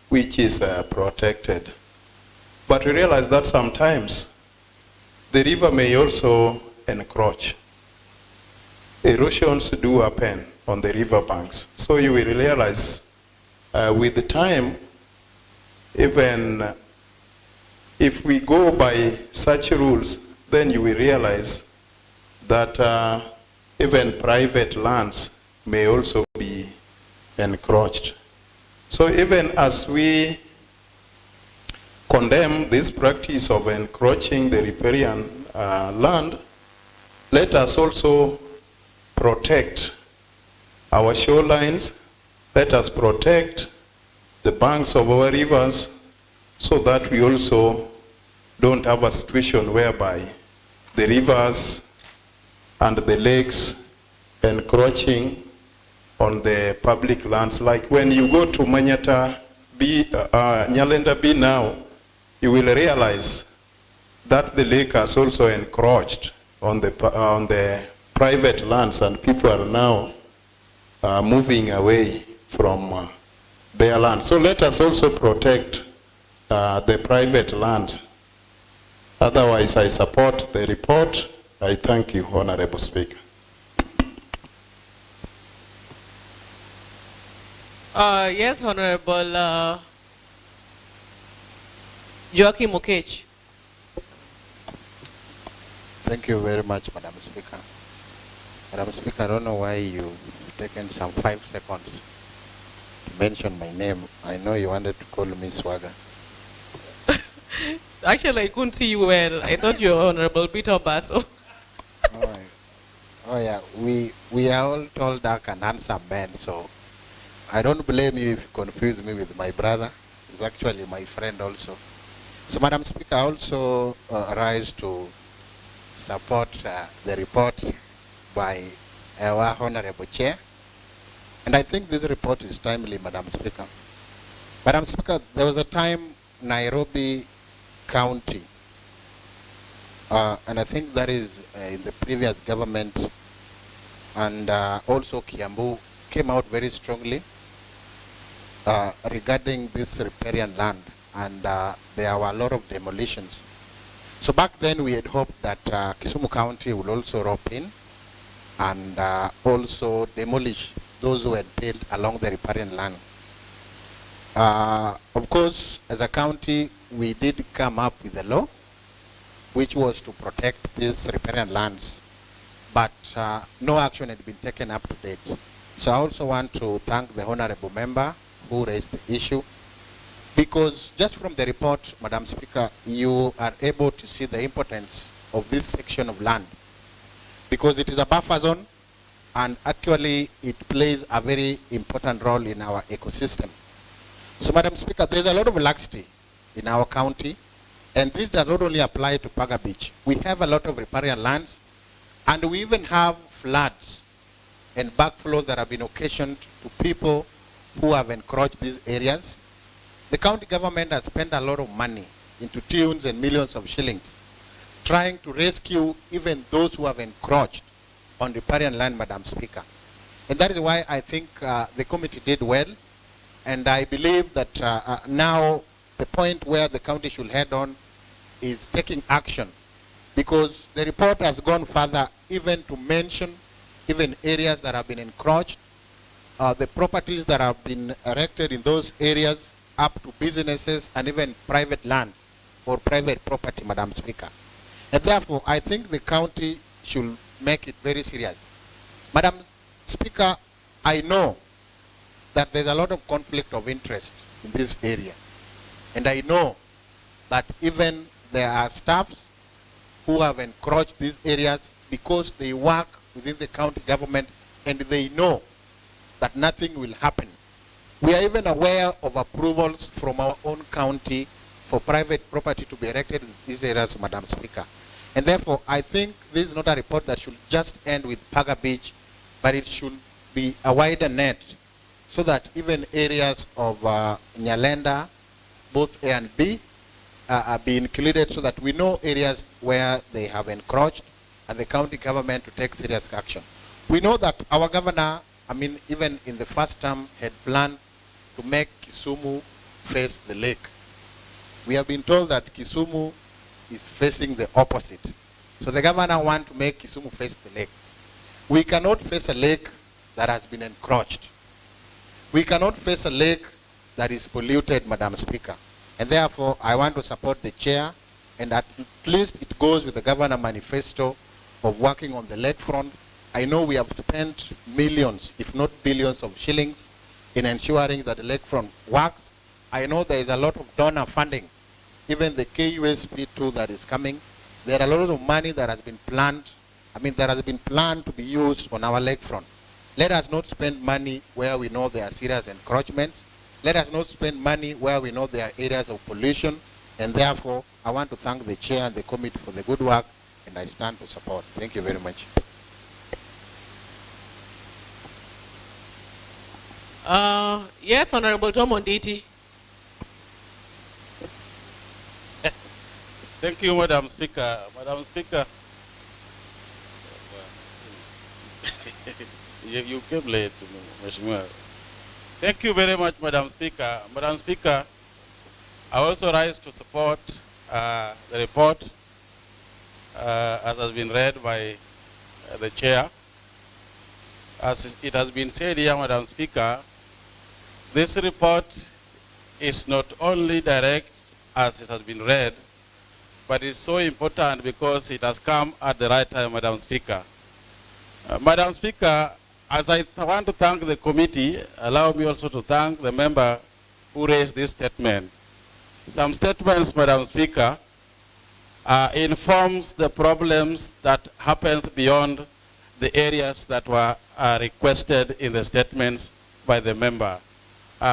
which is protected. But we realize that sometimes the river may also encroach. Erosions do happen on the river banks. So you will realize with the time, even if we go by such rules, then you will realize that even private lands may also be encroached. So even as we condemn this practice of encroaching the riparian land, let us also protect our shorelines. Let us protect the banks of our rivers so that we also don't have a situation whereby the rivers and the lakes encroaching on the public lands. Like when you go to Manyata Nyalenda B now, you will realize that the lake has also encroached on the private lands, and people are now moving away from their land. So let us also protect the private land. Otherwise, I support the report. I thank you, Honorable Speaker. Yes, Honorable Joachim Mukech. Thank you very much, Madam Speaker. Madam Speaker, I don't know why you've taken some 5 seconds to mention my name. I know you wanted to call me Swagger. Actually, I couldn't see you well. I thought you were Honorable Peter Basso. Oh yeah, we are all tall, dark, and handsome men, so I don't blame you if you confuse me with my brother. He's actually my friend also. So, Madam Speaker, I also rise to support the report by our Honorable Chair. And I think this report is timely, Madam Speaker. Madam Speaker, there was a time Nairobi County, and I think that is in the previous government, and also Kiambu came out very strongly regarding this riparian land, and there were a lot of demolitions. So back then we had hoped that Kisumu County would also rope in and also demolish those who had built along the riparian land. Of course, as a county, we did come up with a law which was to protect these riparian lands, but no action had been taken up to date. So I also want to thank the honorable member who raised the issue, because just from the report, Madam Speaker, you are able to see the importance of this section of land, because it is a buffer zone, and actually it plays a very important role in our ecosystem. So, Madam Speaker, there's a lot of laxity in our county, and this does not only apply to Paga Beach. We have a lot of riparian lands, and we even have floods and backflows that have been occasioned to people who have encroached these areas. The county government has spent a lot of money, into tunes and millions of shillings, trying to rescue even those who have encroached on riparian land, Madam Speaker. And that is why I think the committee did well, and I believe that now the point where the county should head on is taking action, because the report has gone further even to mention even areas that have been encroached, the properties that have been erected in those areas, up to businesses and even private lands or private property, Madam Speaker. And therefore, I think the county should make it very serious. Madam Speaker, I know that there's a lot of conflict of interest in this area. And I know that even there are staffs who have encroached these areas because they work within the county government and they know that nothing will happen. We are even aware of approvals from our own county for private property to be erected in these areas, Madam Speaker. And therefore, I think this is not a report that should just end with Paga Beach, but it should be a wider net so that even areas of Nyalenda, both A and B, be included so that we know areas where they have encroached and the county government to take serious action. We know that our governor, even in the first term, had planned to make Kisumu face the lake. We have been told that Kisumu is facing the opposite. So the governor wants to make Kisumu face the lake. We cannot face a lake that has been encroached. We cannot face a lake that is polluted, Madam Speaker. And therefore, I want to support the chair, and at least it goes with the governor manifesto of working on the lakefront. I know we have spent millions, if not billions of shillings in ensuring that the lakefront works. I know there is a lot of donor funding, even the KUSP2 that is coming. There are a lot of money that has been planned, that has been planned to be used on our lakefront. Let us not spend money where we know there are serious encroachments. Let us not spend money where we know there are areas of pollution. And therefore, I want to thank the chair and the committee for the good work, and I stand to support. Thank you very much. Yes, Honorable Tom Onditi. Thank you, Madam Speaker. Madam Speaker, you came late, Mheshimiwa. Thank you very much, Madam Speaker. Madam Speaker, I also rise to support the report as has been read by the chair. As it has been said here, Madam Speaker, this report is not only direct as it has been read, but it's so important because it has come at the right time, Madam Speaker. Madam Speaker, as I want to thank the committee, allow me also to thank the member who raised this statement. Some statements, Madam Speaker, informs the problems that happens beyond the areas that were requested in the statements by the member.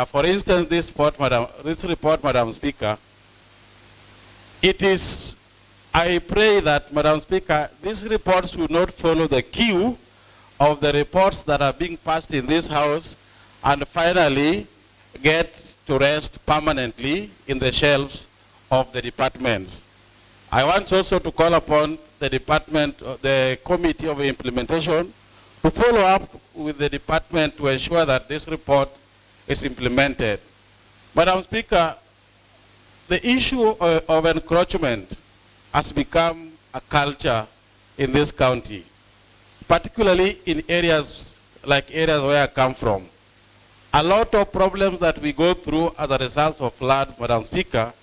For instance, this report, Madam Speaker, I pray that, Madam Speaker, this report should not follow the queue of the reports that are being passed in this House and finally get to rest permanently in the shelves of the departments. I want also to call upon the Committee of Implementation to follow up with the department to ensure that this report is implemented. Madam Speaker, the issue of encroachment has become a culture in this county, particularly in areas where I come from. A lot of problems that we go through as a result of floods, Madam Speaker,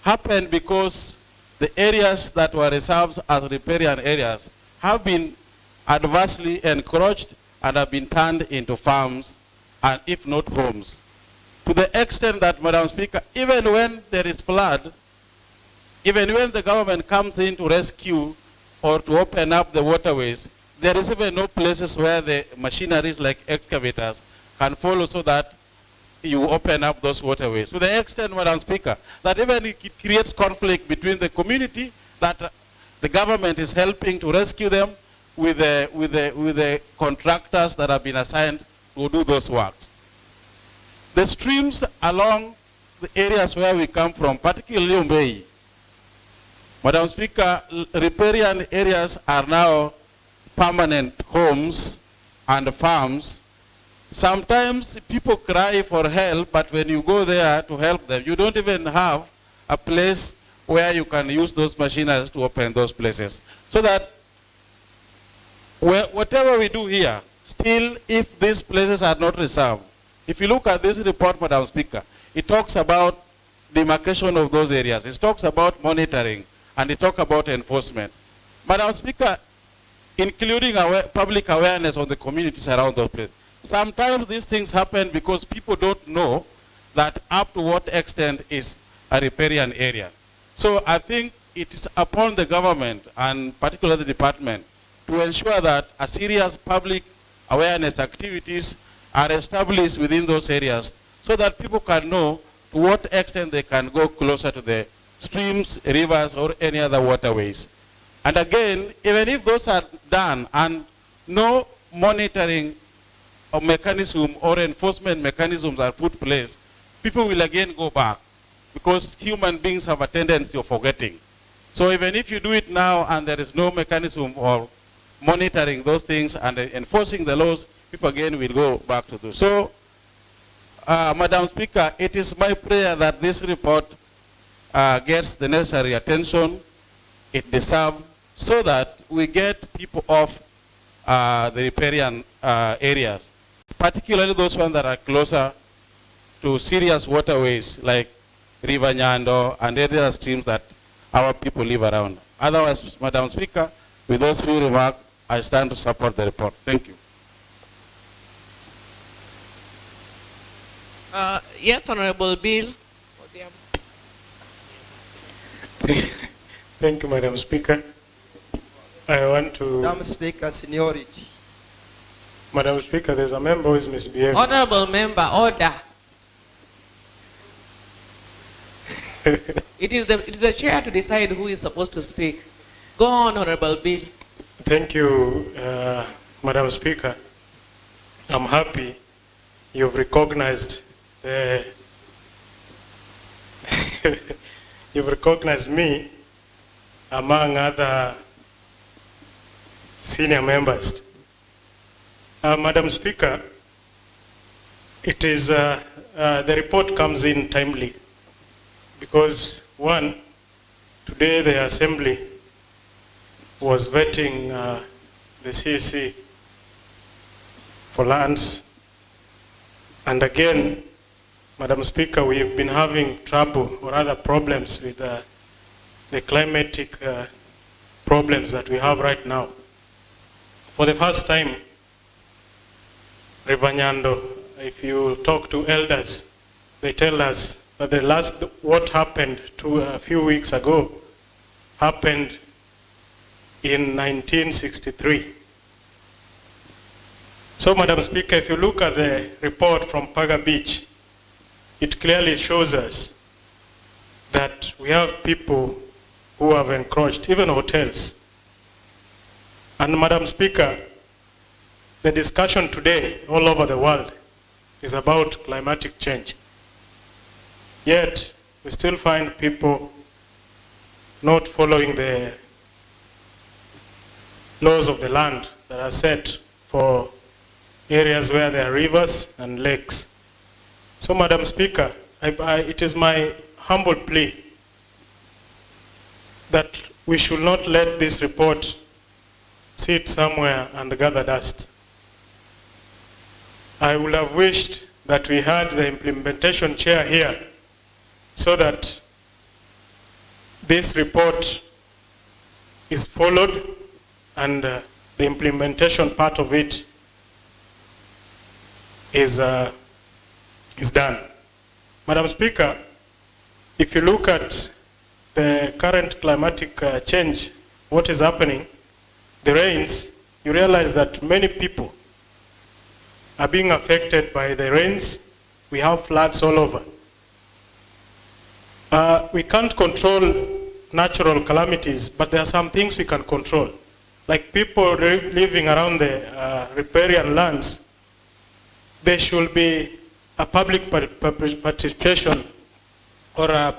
happen because the areas that were reserved as riparian areas have been adversely encroached and have been turned into farms and if not homes. To the extent that, Madam Speaker, even when there is flood, even when the government comes in to rescue or to open up the waterways, there is even no places where the machineries like excavators can follow so that you open up those waterways. To the extent, Madam Speaker, that even it creates conflict between the community that the government is helping to rescue them with the contractors that have been assigned to do those works. The streams along the areas where we come from, particularly Umbei, Madam Speaker, riparian areas are now permanent homes and farms. Sometimes people cry for help, but when you go there to help them, you don't even have a place where you can use those machineries to open those places. So that whatever we do here, still if these places are not reserved, if you look at this report, Madam Speaker, it talks about demarcation of those areas. It talks about monitoring, and it talks about enforcement. Madam Speaker, including public awareness on the communities around those places. Sometimes these things happen because people don't know that up to what extent is a riparian area. So I think it is upon the government, and particularly the department, to ensure that a serious public awareness activities are established within those areas so that people can know to what extent they can go closer to the streams, rivers, or any other waterways. And again, even if those are done and no monitoring or mechanism or enforcement mechanisms are put in place, people will again go back because human beings have a tendency of forgetting. So even if you do it now and there is no mechanism or monitoring those things and enforcing the laws, people again will go back to those. So, Madam Speaker, it is my prayer that this report gets the necessary attention it deserves so that we get people off the riparian areas, particularly those ones that are closer to serious waterways like River Nyando and other streams that our people live around. Otherwise, Madam Speaker, with those few remarks, I stand to support the report. Thank you. Yes, Honorable Bill. Thank you, Madam Speaker. I want to... Madam Speaker, seniority. Madam Speaker, there's a member who is misbehaving. Honorable member, order. It is the chair to decide who is supposed to speak. Go on, Honorable Bill. Thank you, Madam Speaker. I'm happy you've recognized you've recognized me among other senior members. Madam Speaker, it is, the report comes in timely because, one, today the Assembly was vetting the CEC for lands. And again, Madam Speaker, we have been having trouble or other problems with the climatic problems that we have right now. For the first time, Rivanyando, if you talk to elders, they tell us that the last, what happened a few weeks ago, happened in 1963. So, Madam Speaker, if you look at the report from Paga Beach, it clearly shows us that we have people who have encroached, even hotels. And Madam Speaker, the discussion today all over the world is about climatic change. Yet, we still find people not following the laws of the land that are set for areas where there are rivers and lakes. So, Madam Speaker, it is my humble plea that we should not let this report sit somewhere and gather dust. I would have wished that we had the implementation chair here so that this report is followed and the implementation part of it is done. Madam Speaker, if you look at the current climatic change, what is happening, the rains, you realize that many people are being affected by the rains. We have floods all over. We can't control natural calamities, but there are some things we can control. Like people living around the riparian lands, there should be a public participation or a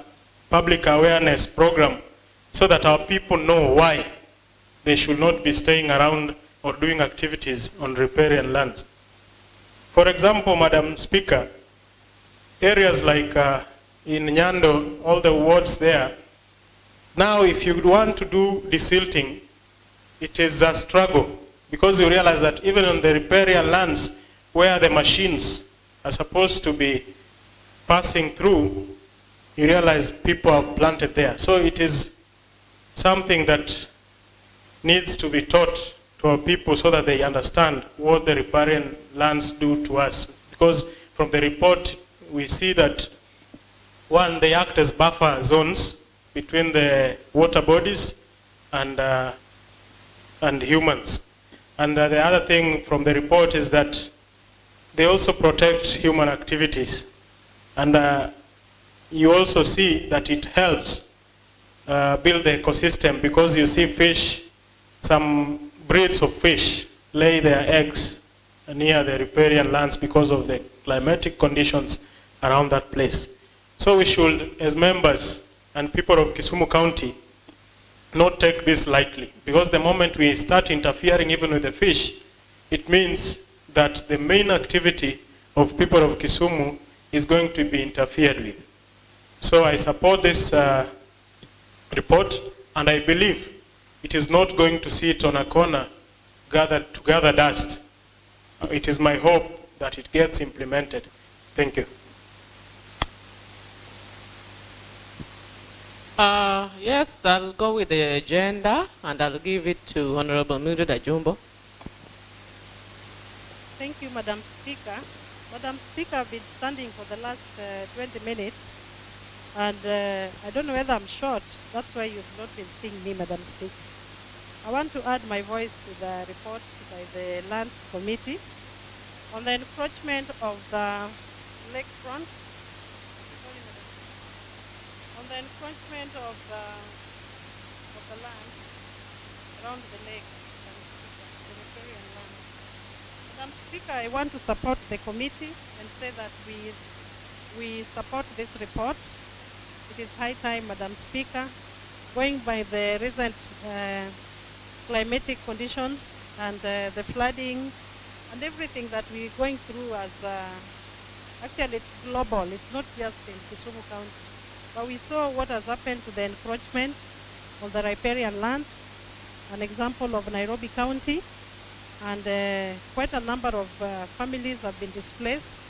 public awareness program so that our people know why they should not be staying around or doing activities on riparian lands. For example, Madam Speaker, areas like in Nyando, all the wards there, now if you want to do desilting, it is a struggle because you realize that even on the riparian lands where the machines are supposed to be passing through, you realize people have planted there. So it is something that needs to be taught to our people so that they understand what the riparian lands do to us. Because from the report, we see that, one, they act as buffer zones between the water bodies and humans. And the other thing from the report is that they also protect human activities. And you also see that it helps build the ecosystem because you see fish, some breeds of fish lay their eggs near the riparian lands because of the climatic conditions around that place. So we should, as members and people of Kisumu County, not take this lightly, because the moment we start interfering even with the fish, it means that the main activity of people of Kisumu is going to be interfered with. So I support this report, and I believe it is not going to sit on a corner to gather dust. It is my hope that it gets implemented. Thank you. Yes, I'll go with the agenda, and I'll give it to Honorable Mildred Ajumbo. Thank you, Madam Speaker. Madam Speaker, I've been standing for the last 20 minutes, and I don't know whether I'm short. That's why you've not been seeing me, Madam Speaker. I want to add my voice to the report by the Lands Committee on the encroachment of the lakefront. On the encroachment of the land around the lake, the riparian land. Madam Speaker, I want to support the committee and say that we support this report. It is high time, Madam Speaker, going by the recent climatic conditions and the flooding and everything that we're going through as actually it's global, it's not just in Kisumu County. But we saw what has happened to the encroachment of the riparian land, an example of Nairobi County, and quite a number of families have been displaced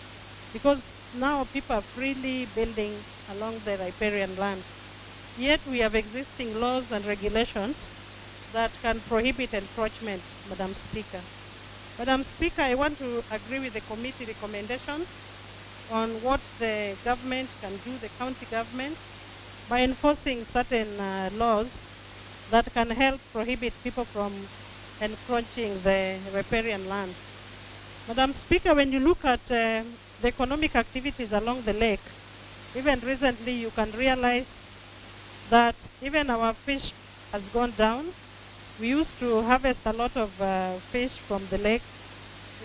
because now people are freely building along the riparian land. Yet we have existing laws and regulations that can prohibit encroachment, Madam Speaker. Madam Speaker, I want to agree with the committee recommendations on what the government can do, the county government, by enforcing certain laws that can help prohibit people from encroaching the riparian land. Madam Speaker, when you look at the economic activities along the lake, even recently you can realize that even our fish has gone down. We used to harvest a lot of fish from the lake,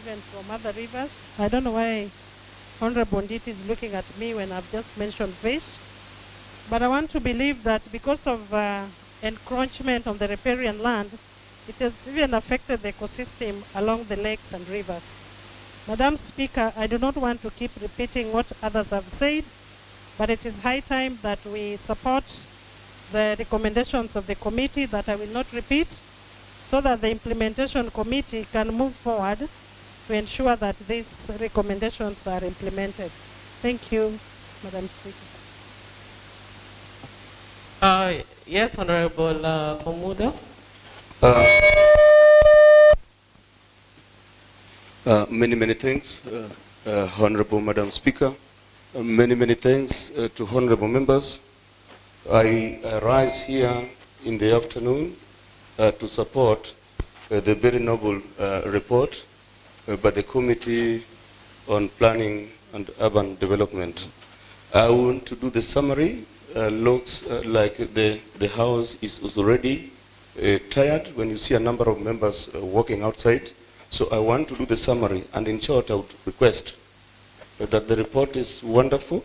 even from other rivers. I don't know why Honorable Nditi is looking at me when I've just mentioned fish. But I want to believe that because of encroachment on the riparian land, it has even affected the ecosystem along the lakes and rivers. Madam Speaker, I do not want to keep repeating what others have said, but it is high time that we support the recommendations of the committee that I will not repeat, so that the implementation committee can move forward to ensure that these recommendations are implemented. Thank you, Madam Speaker. Yes, Honorable Komuda. Many thanks, Honorable Madam Speaker. Many thanks to honorable members. I rise here in the afternoon to support the very noble report by the Committee on Planning and Urban Development. I want to do the summary. Looks like the House is already tired when you see a number of members walking outside. So I want to do the summary, and in short I would request that the report is wonderful.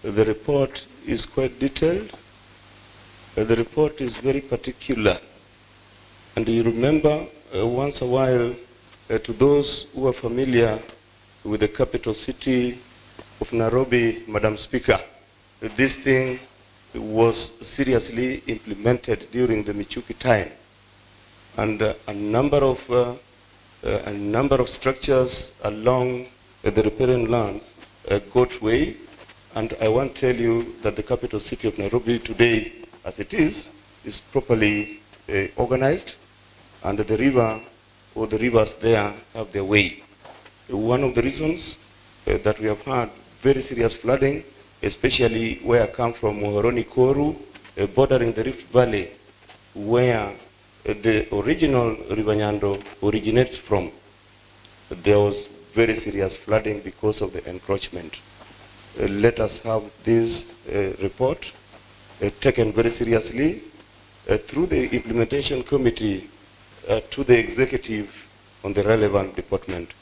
The report is quite detailed. The report is very particular. And you remember once a while, to those who are familiar with the capital city of Nairobi, Madam Speaker, this thing was seriously implemented during the Michuki time. And a number of structures along the riparian lands got way. And I want to tell you that the capital city of Nairobi today, as it is properly organized, and the river or the rivers there have their way. One of the reasons that we have had very serious flooding, especially where I come from, Muhoroni Koru, bordering the Rift Valley, where the original River Nyando originates from, there was very serious flooding because of the encroachment. Let us have this report taken very seriously through the implementation committee to the executive on the relevant department.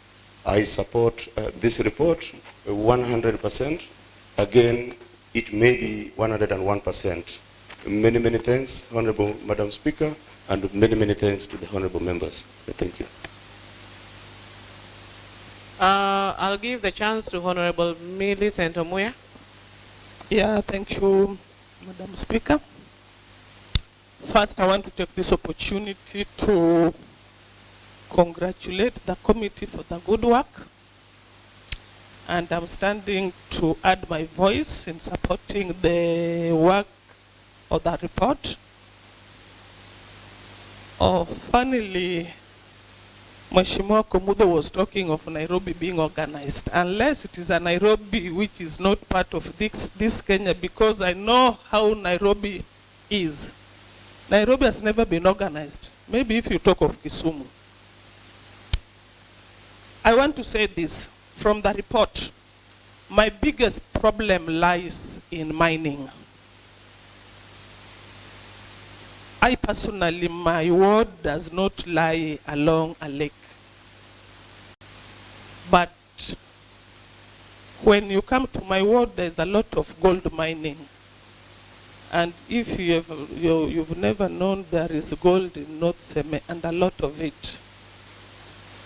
I support this report 100%. Again, it may be 101%. Many thanks, Honorable Madam Speaker, and many thanks to the honorable members. Thank you. I'll give the chance to Honorable Millicent Omuya. Yeah, thank you, Madam Speaker. First, I want to take this opportunity to congratulate the committee for the good work. And I'm standing to add my voice in supporting the work of the report. Funnily, Mheshimiwa Komudo was talking of Nairobi being organized, unless it is a Nairobi which is not part of this Kenya, because I know how Nairobi is. Nairobi has never been organized. Maybe if you talk of Kisumu. I want to say this from the report. My biggest problem lies in mining. I personally, my ward does not lie along a lake. But when you come to my ward, there's a lot of gold mining. And if you've never known, there is gold in North Seme and a lot of it.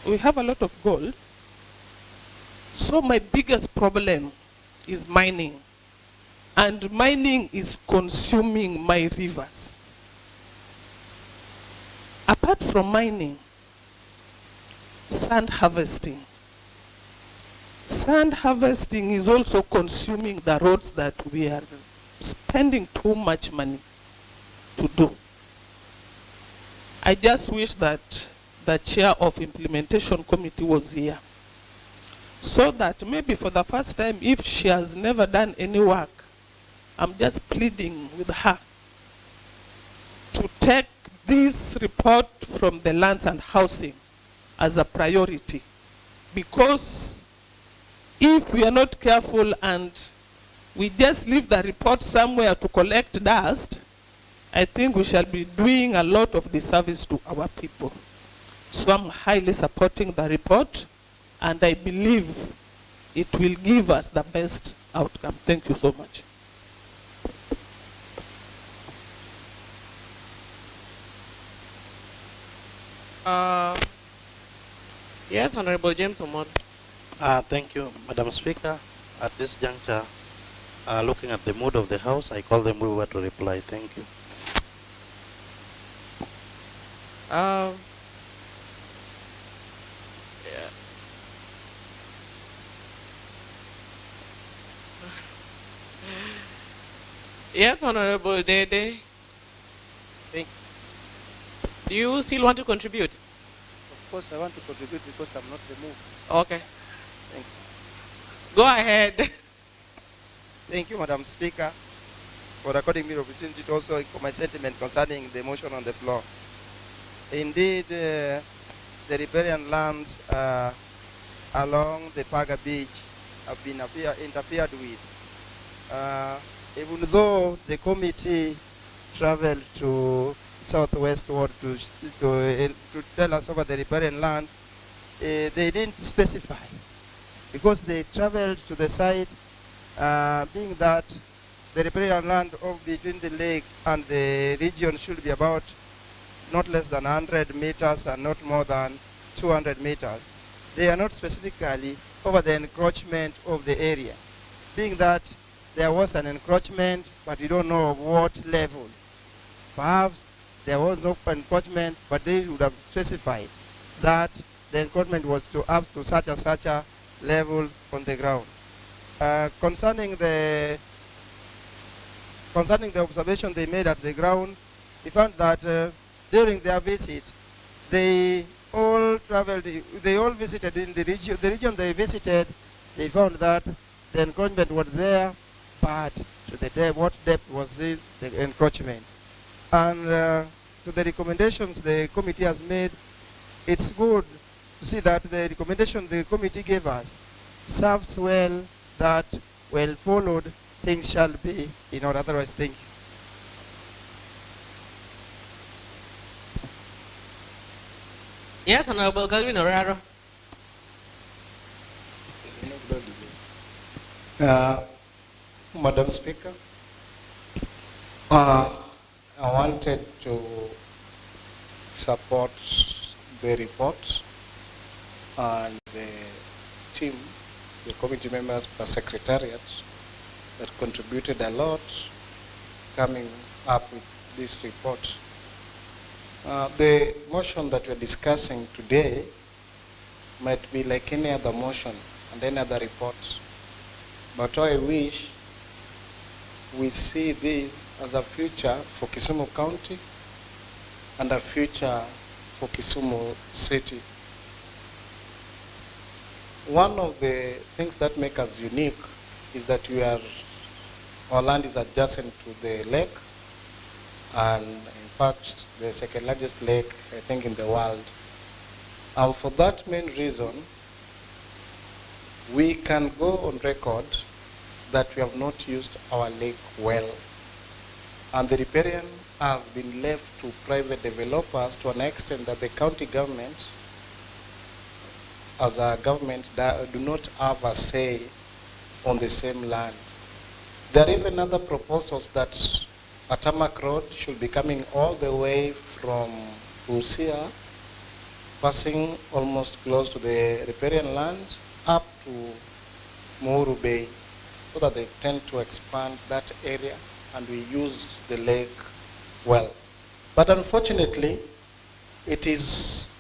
We have a lot of gold. So my biggest problem is mining. And mining is consuming my rivers. Apart from mining, sand harvesting. Sand harvesting is also consuming the roads that we are spending too much money to do. I just wish that the chair of implementation committee was here, so that maybe for the first time, if she has never done any work, I'm just pleading with her to take this report from the lands and housing as a priority. Because if we are not careful and we just leave the report somewhere to collect dust, I think we shall be doing a lot of disservice to our people. So I'm highly supporting the report, and I believe it will give us the best outcome. Thank you so much. Yes, Honorable James Omod. Thank you, Madam Speaker. At this juncture, looking at the mood of the House, I call them over to reply. Thank you. Yes, Honorable Dede. Thank Do you still want to contribute? Of course, I want to contribute because I'm not removed. Okay. Thank you. Go ahead. Thank you, Madam Speaker, for according me the opportunity to also for my sentiment concerning the motion on the floor. Indeed, the riparian lands along the Paga Beach have been interfered with. Even though the committee traveled to southwest ward to tell us over the riparian land, they didn't specify, because they traveled to the site, being that the riparian land between the lake and the region should be about not less than 100 meters and not more than 200 meters. They are not specifically over the encroachment of the area, being that there was an encroachment, but we don't know of what level. Perhaps there was no encroachment, but they would have specified that the encroachment was to up to such and such a level on the ground. Concerning the observation they made at the ground, we found that during their visit, they all visited in the region. The region they visited, they found that the encroachment was there, but to the depth, what depth was the encroachment? And to the recommendations the committee has made, it's good to see that the recommendation the committee gave us serves well, that well followed, things shall be in order. Otherwise, thank you. Yes, Honorable Calvin Oraro. Madam Speaker, I wanted to support the report and the team, the committee members per secretariat that contributed a lot coming up with this report. The motion that we're discussing today might be like any other motion and any other report, but I wish we see this as a future for Kisumu County and a future for Kisumu City. One of the things that make us unique is that our land is adjacent to the lake, and in fact the second largest lake, I think, in the world. And for that main reason, we can go on record that we have not used our lake well. And the riparian has been left to private developers to an extent that the county government, as a government, do not have a say on the same land. There are even other proposals that a tarmac road should be coming all the way from Busia, passing almost close to the riparian land, up to Muru Bay, so that they tend to expand that area and we use the lake well. But unfortunately, it is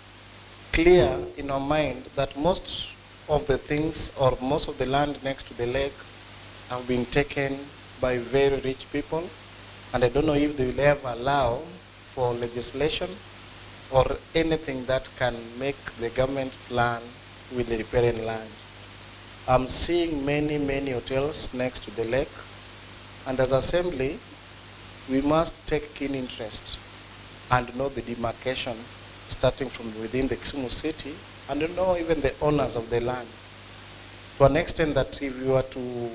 clear in our mind that most of the things or most of the land next to the lake have been taken by very rich people, and I don't know if they will ever allow for legislation or anything that can make the government plan with the riparian land. I'm seeing many, many hotels next to the lake, and as assembly, we must take keen interest and know the demarcation starting from within the Kisumu city and know even the owners of the land. To an extent that if you were to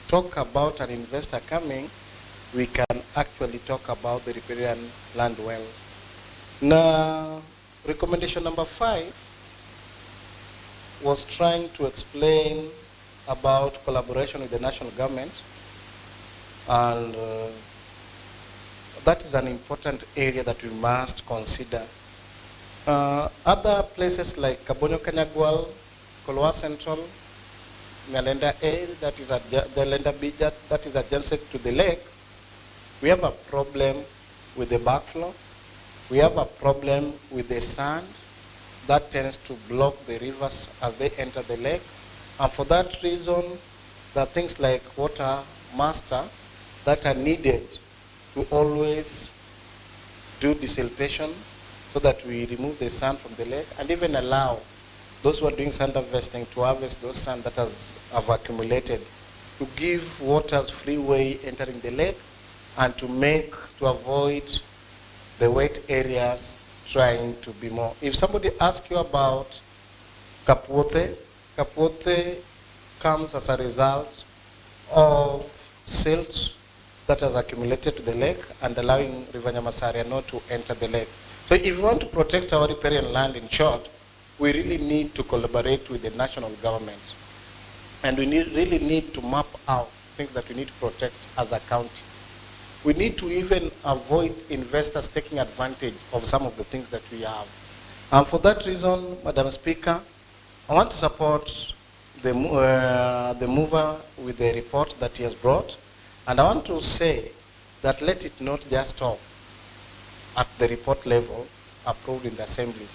talk about an investor coming, we can actually talk about the riparian land well. Now, recommendation number 5 was trying to explain about collaboration with the national government, and that is an important area that we must consider. Other places like Kabonyo Kanyagwal, Kolwa Central, Nyalenda A, that is the Lenda B, that is adjacent to the lake, we have a problem with the backflow. We have a problem with the sand that tends to block the rivers as they enter the lake. And for that reason, there are things like water master that are needed to always do desiltation so that we remove the sand from the lake and even allow those who are doing sand harvesting to harvest those sand that have accumulated, to give waters free way entering the lake and to avoid the wet areas trying to be more. If somebody asks you about Kapwote, Kapwote comes as a result of silt that has accumulated to the lake and allowing River Nyamasaria not to enter the lake. So if we want to protect our riparian land, in short, we really need to collaborate with the national government. And we really need to map out things that we need to protect as a county. We need to even avoid investors taking advantage of some of the things that we have. And for that reason, Madam Speaker, I want to support the mover with the report that he has brought. And I want to say that let it not just stop at the report level approved in the assembly,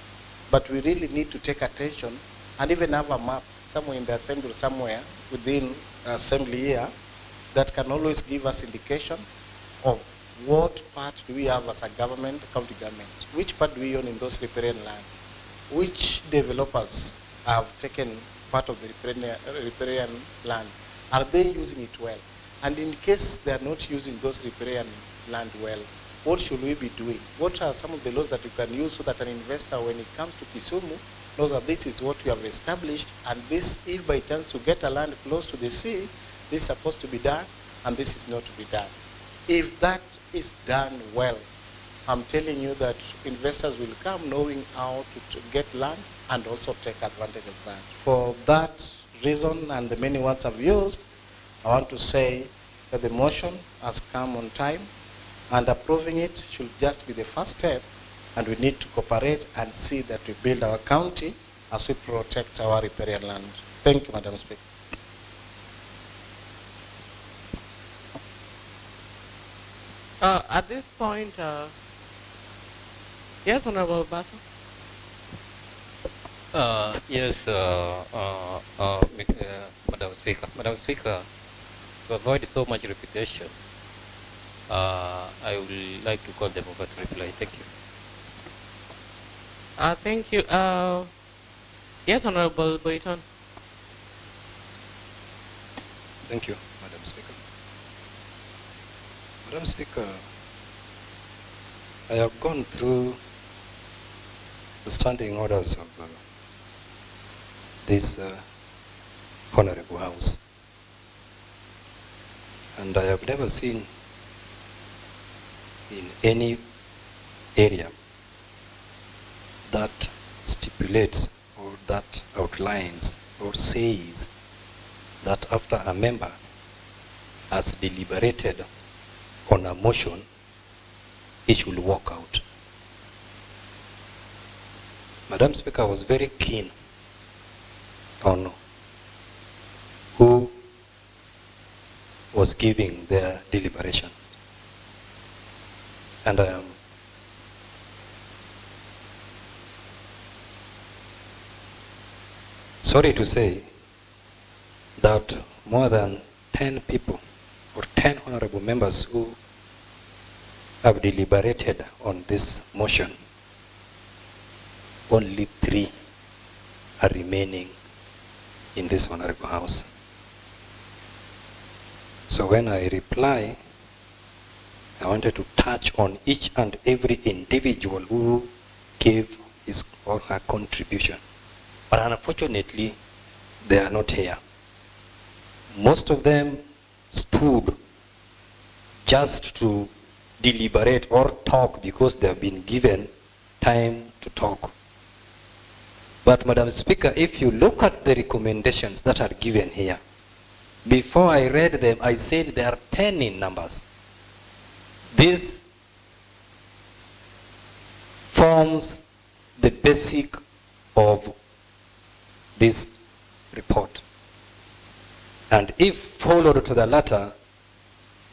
but we really need to take attention and even have a map somewhere in the assembly, somewhere within the assembly here, that can always give us indication of what part do we have as a government, county government, which part do we own in those riparian land, which developers have taken part of the riparian land, are they using it well? And in case they are not using those riparian land well, what should we be doing? What are some of the laws that we can use so that an investor, when it comes to Kisumu, knows that this is what we have established, and this, if by chance to get a land close to the sea, this is supposed to be done, and this is not to be done. If that is done well, I'm telling you that investors will come knowing how to get land and also take advantage of that. For that reason and the many words I've used, I want to say that the motion has come on time, and approving it should just be the first step, and we need to cooperate and see that we build our county as we protect our riparian land. Thank you, Madam Speaker. At this point, yes, Honorable Basso. Yes, Madam Speaker. Madam Speaker, to avoid so much repetition, I would like to call them over to reply. Thank you. Thank you. Yes, Honorable Boyton. Thank you, Madam Speaker. Madam Speaker, I have gone through the standing orders of this Honorable House, and I have never seen in any area that stipulates or that outlines or says that after a member has deliberated on a motion he should walk out. Madam Speaker was very keen on who was giving their deliberation. And I am sorry to say that more than 10 people or 10 honorable members who have deliberated on this motion, only 3 are remaining in this honorable house. So when I reply, I wanted to touch on each and every individual who gave his or her contribution. But unfortunately, they are not here. Most of them stood just to deliberate or talk because they have been given time to talk. But Madam Speaker, if you look at the recommendations that are given here, before I read them, I said there are 10 in numbers. This forms the basic of this report. And if followed to the latter,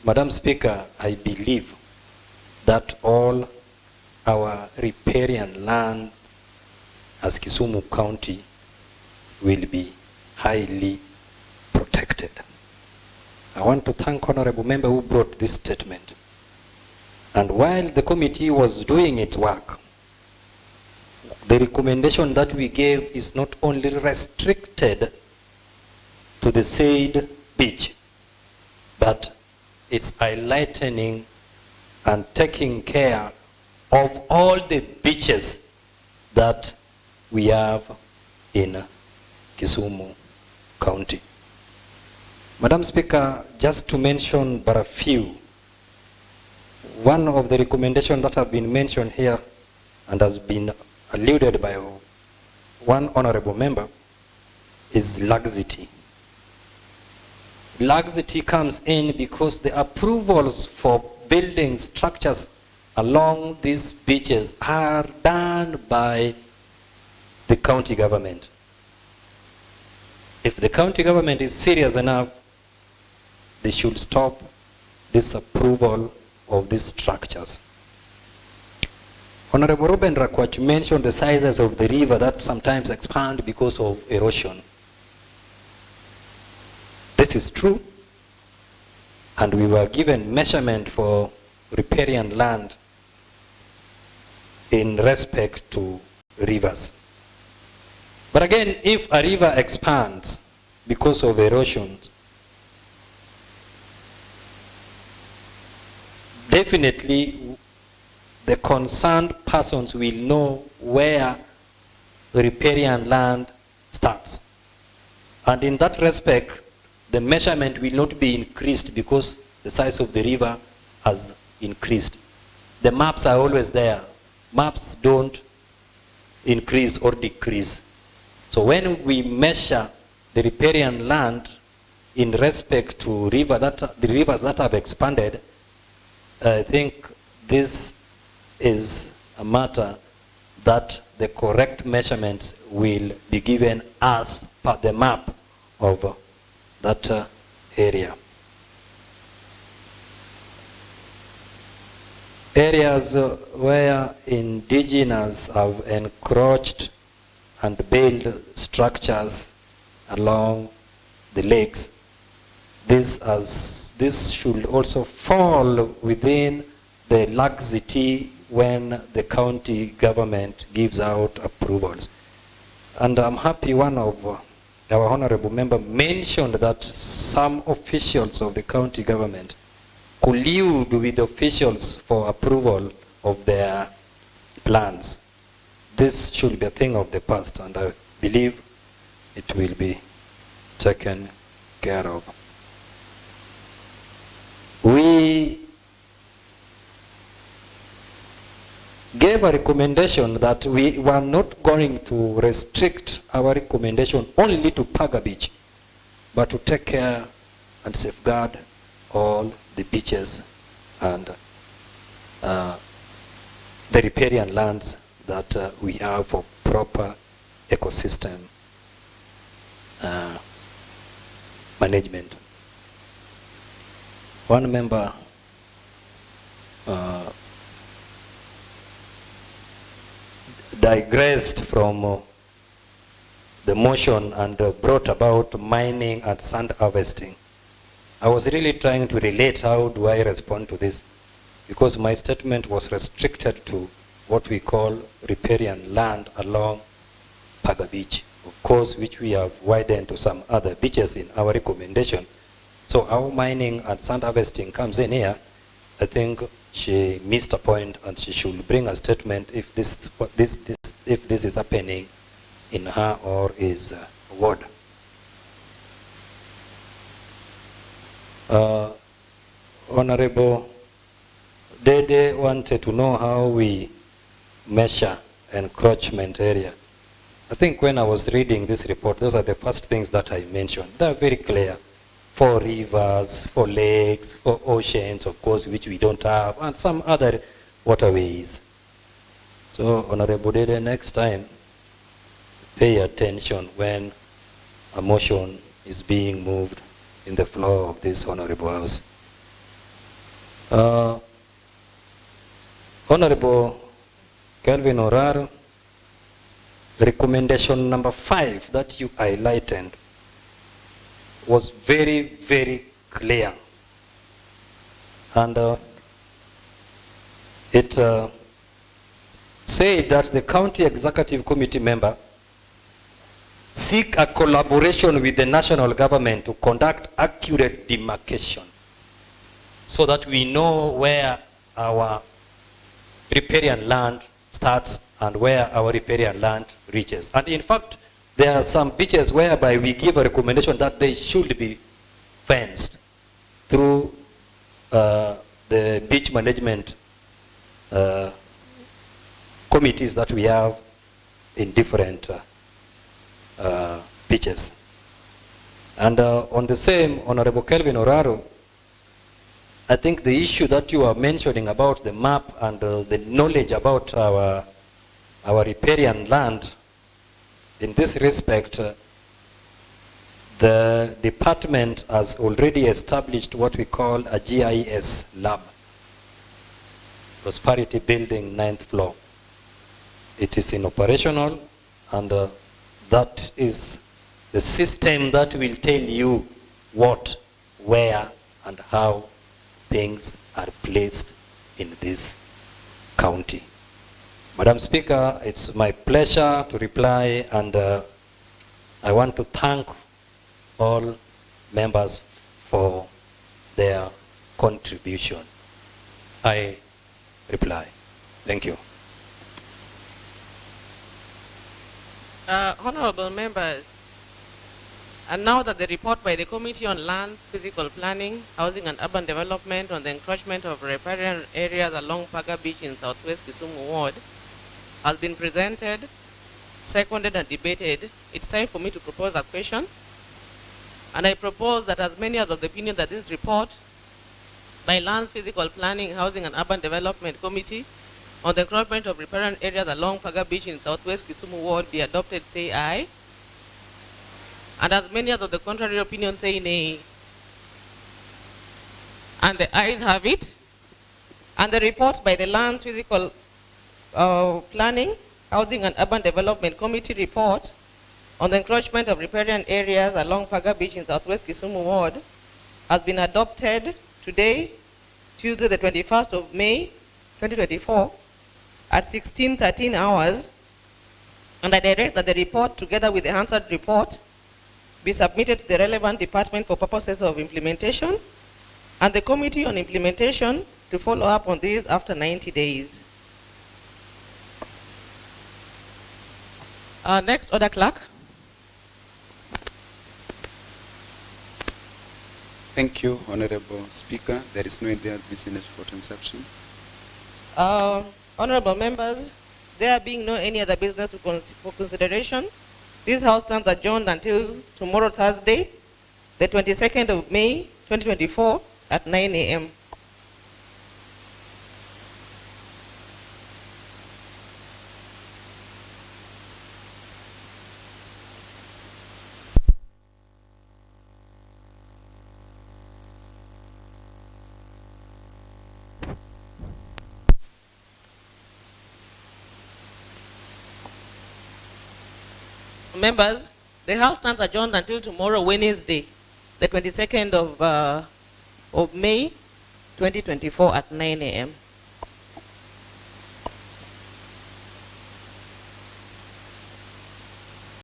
Madam Speaker, I believe that all our riparian land as Kisumu County will be highly protected. I want to thank Honorable Member who brought this statement. And while the committee was doing its work, the recommendation that we gave is not only restricted to the said beach, but it's highlighting and taking care of all the beaches that we have in Kisumu County. Madam Speaker, just to mention but a few, one of the recommendations that have been mentioned here and has been alluded by one honorable member is laxity. Laxity comes in because the approvals for building structures along these beaches are done by the county government. If the county government is serious enough, they should stop this approval of these structures. Honorable Ruben Rakwach mentioned the sizes of the river that sometimes expand because of erosion. This is true, and we were given measurement for riparian land in respect to rivers. But again, if a river expands because of erosion, definitely the concerned persons will know where the riparian land starts. And in that respect, the measurement will not be increased because the size of the river has increased. The maps are always there. Maps don't increase or decrease. So when we measure the riparian land in respect to the rivers that have expanded, I think this is a matter that the correct measurements will be given as per the map of that area. Areas where indigenous have encroached and built structures along the lakes, this should also fall within the laxity when the county government gives out approvals. And I'm happy one of our honorable member mentioned that some officials of the county government collude with officials for approval of their plans. This should be a thing of the past, and I believe it will be taken care of. We gave a recommendation that we were not going to restrict our recommendation only to Paga Beach, but to take care and safeguard all the beaches and the riparian lands that we have for proper ecosystem management. One member digressed from the motion and brought about mining and sand harvesting. I was really trying to relate how do I respond to this, because my statement was restricted to what we call riparian land along Paga Beach, of course, which we have widened to some other beaches in our recommendation. So how mining and sand harvesting comes in here, I think she missed a point, and she should bring a statement if this is happening in her or his ward. Honorable Dede wanted to know how we measure encroachment area. I think when I was reading this report, those are the first things that I mentioned. They're very clear. For rivers, for lakes, for oceans, of course, which we don't have, and some other waterways. So, Honorable Dede, next time, pay attention when a motion is being moved in the floor of this Honorable House. Honorable Kelvin Oraro, recommendation number 5 that you highlighted was very, very clear. And it said that the county executive committee member seek a collaboration with the national government to conduct accurate demarcation so that we know where our riparian land starts and where our riparian land reaches. And in fact, there are some beaches whereby we give a recommendation that they should be fenced through the beach management committees that we have in different beaches. And on the same, Honorable Kelvin Oraro, I think the issue that you are mentioning about the map and the knowledge about our riparian land, in this respect, the department has already established what we call a GIS lab, Prosperity Building, 9th floor. It is in operational, and that is the system that will tell you what, where, and how things are placed in this county. Madam Speaker, it's my pleasure to reply, and I want to thank all members for their contribution. I reply. Thank you. Honorable members, and now that the report by the Committee on Land, Physical Planning, Housing and Urban Development on the encroachment of riparian areas along Paga Beach in Southwest Kisumu Ward has been presented, seconded and debated, it's time for me to propose a question. And I propose that as many as of the opinion that this report by Lands, Physical Planning, Housing and Urban Development Committee on the encroachment of riparian areas along Paga Beach in Southwest Kisumu Ward be adopted, say aye. And as many as of the contrary opinion say nay. And the ayes have it. And the report by the Lands, Physical Planning, Housing and Urban Development Committee report on the encroachment of riparian areas along Paga Beach in Southwest Kisumu Ward has been adopted today, Tuesday the 21st of May, 2024, at 16:13 hours, and I direct that the report, together with the answered report, be submitted to the relevant department for purposes of implementation, and the Committee on Implementation to follow up on this after 90 days. Next, Order Clerk. Thank you, Honorable Speaker. There is no other business for transaction. Honorable members, there being no any other business for consideration, this House stands adjourned until tomorrow, Thursday, the 22nd of May, 2024, at 9 a.m. Members, the House stands adjourned until tomorrow, Wednesday, the 22nd of May, 2024 at 9 a.m.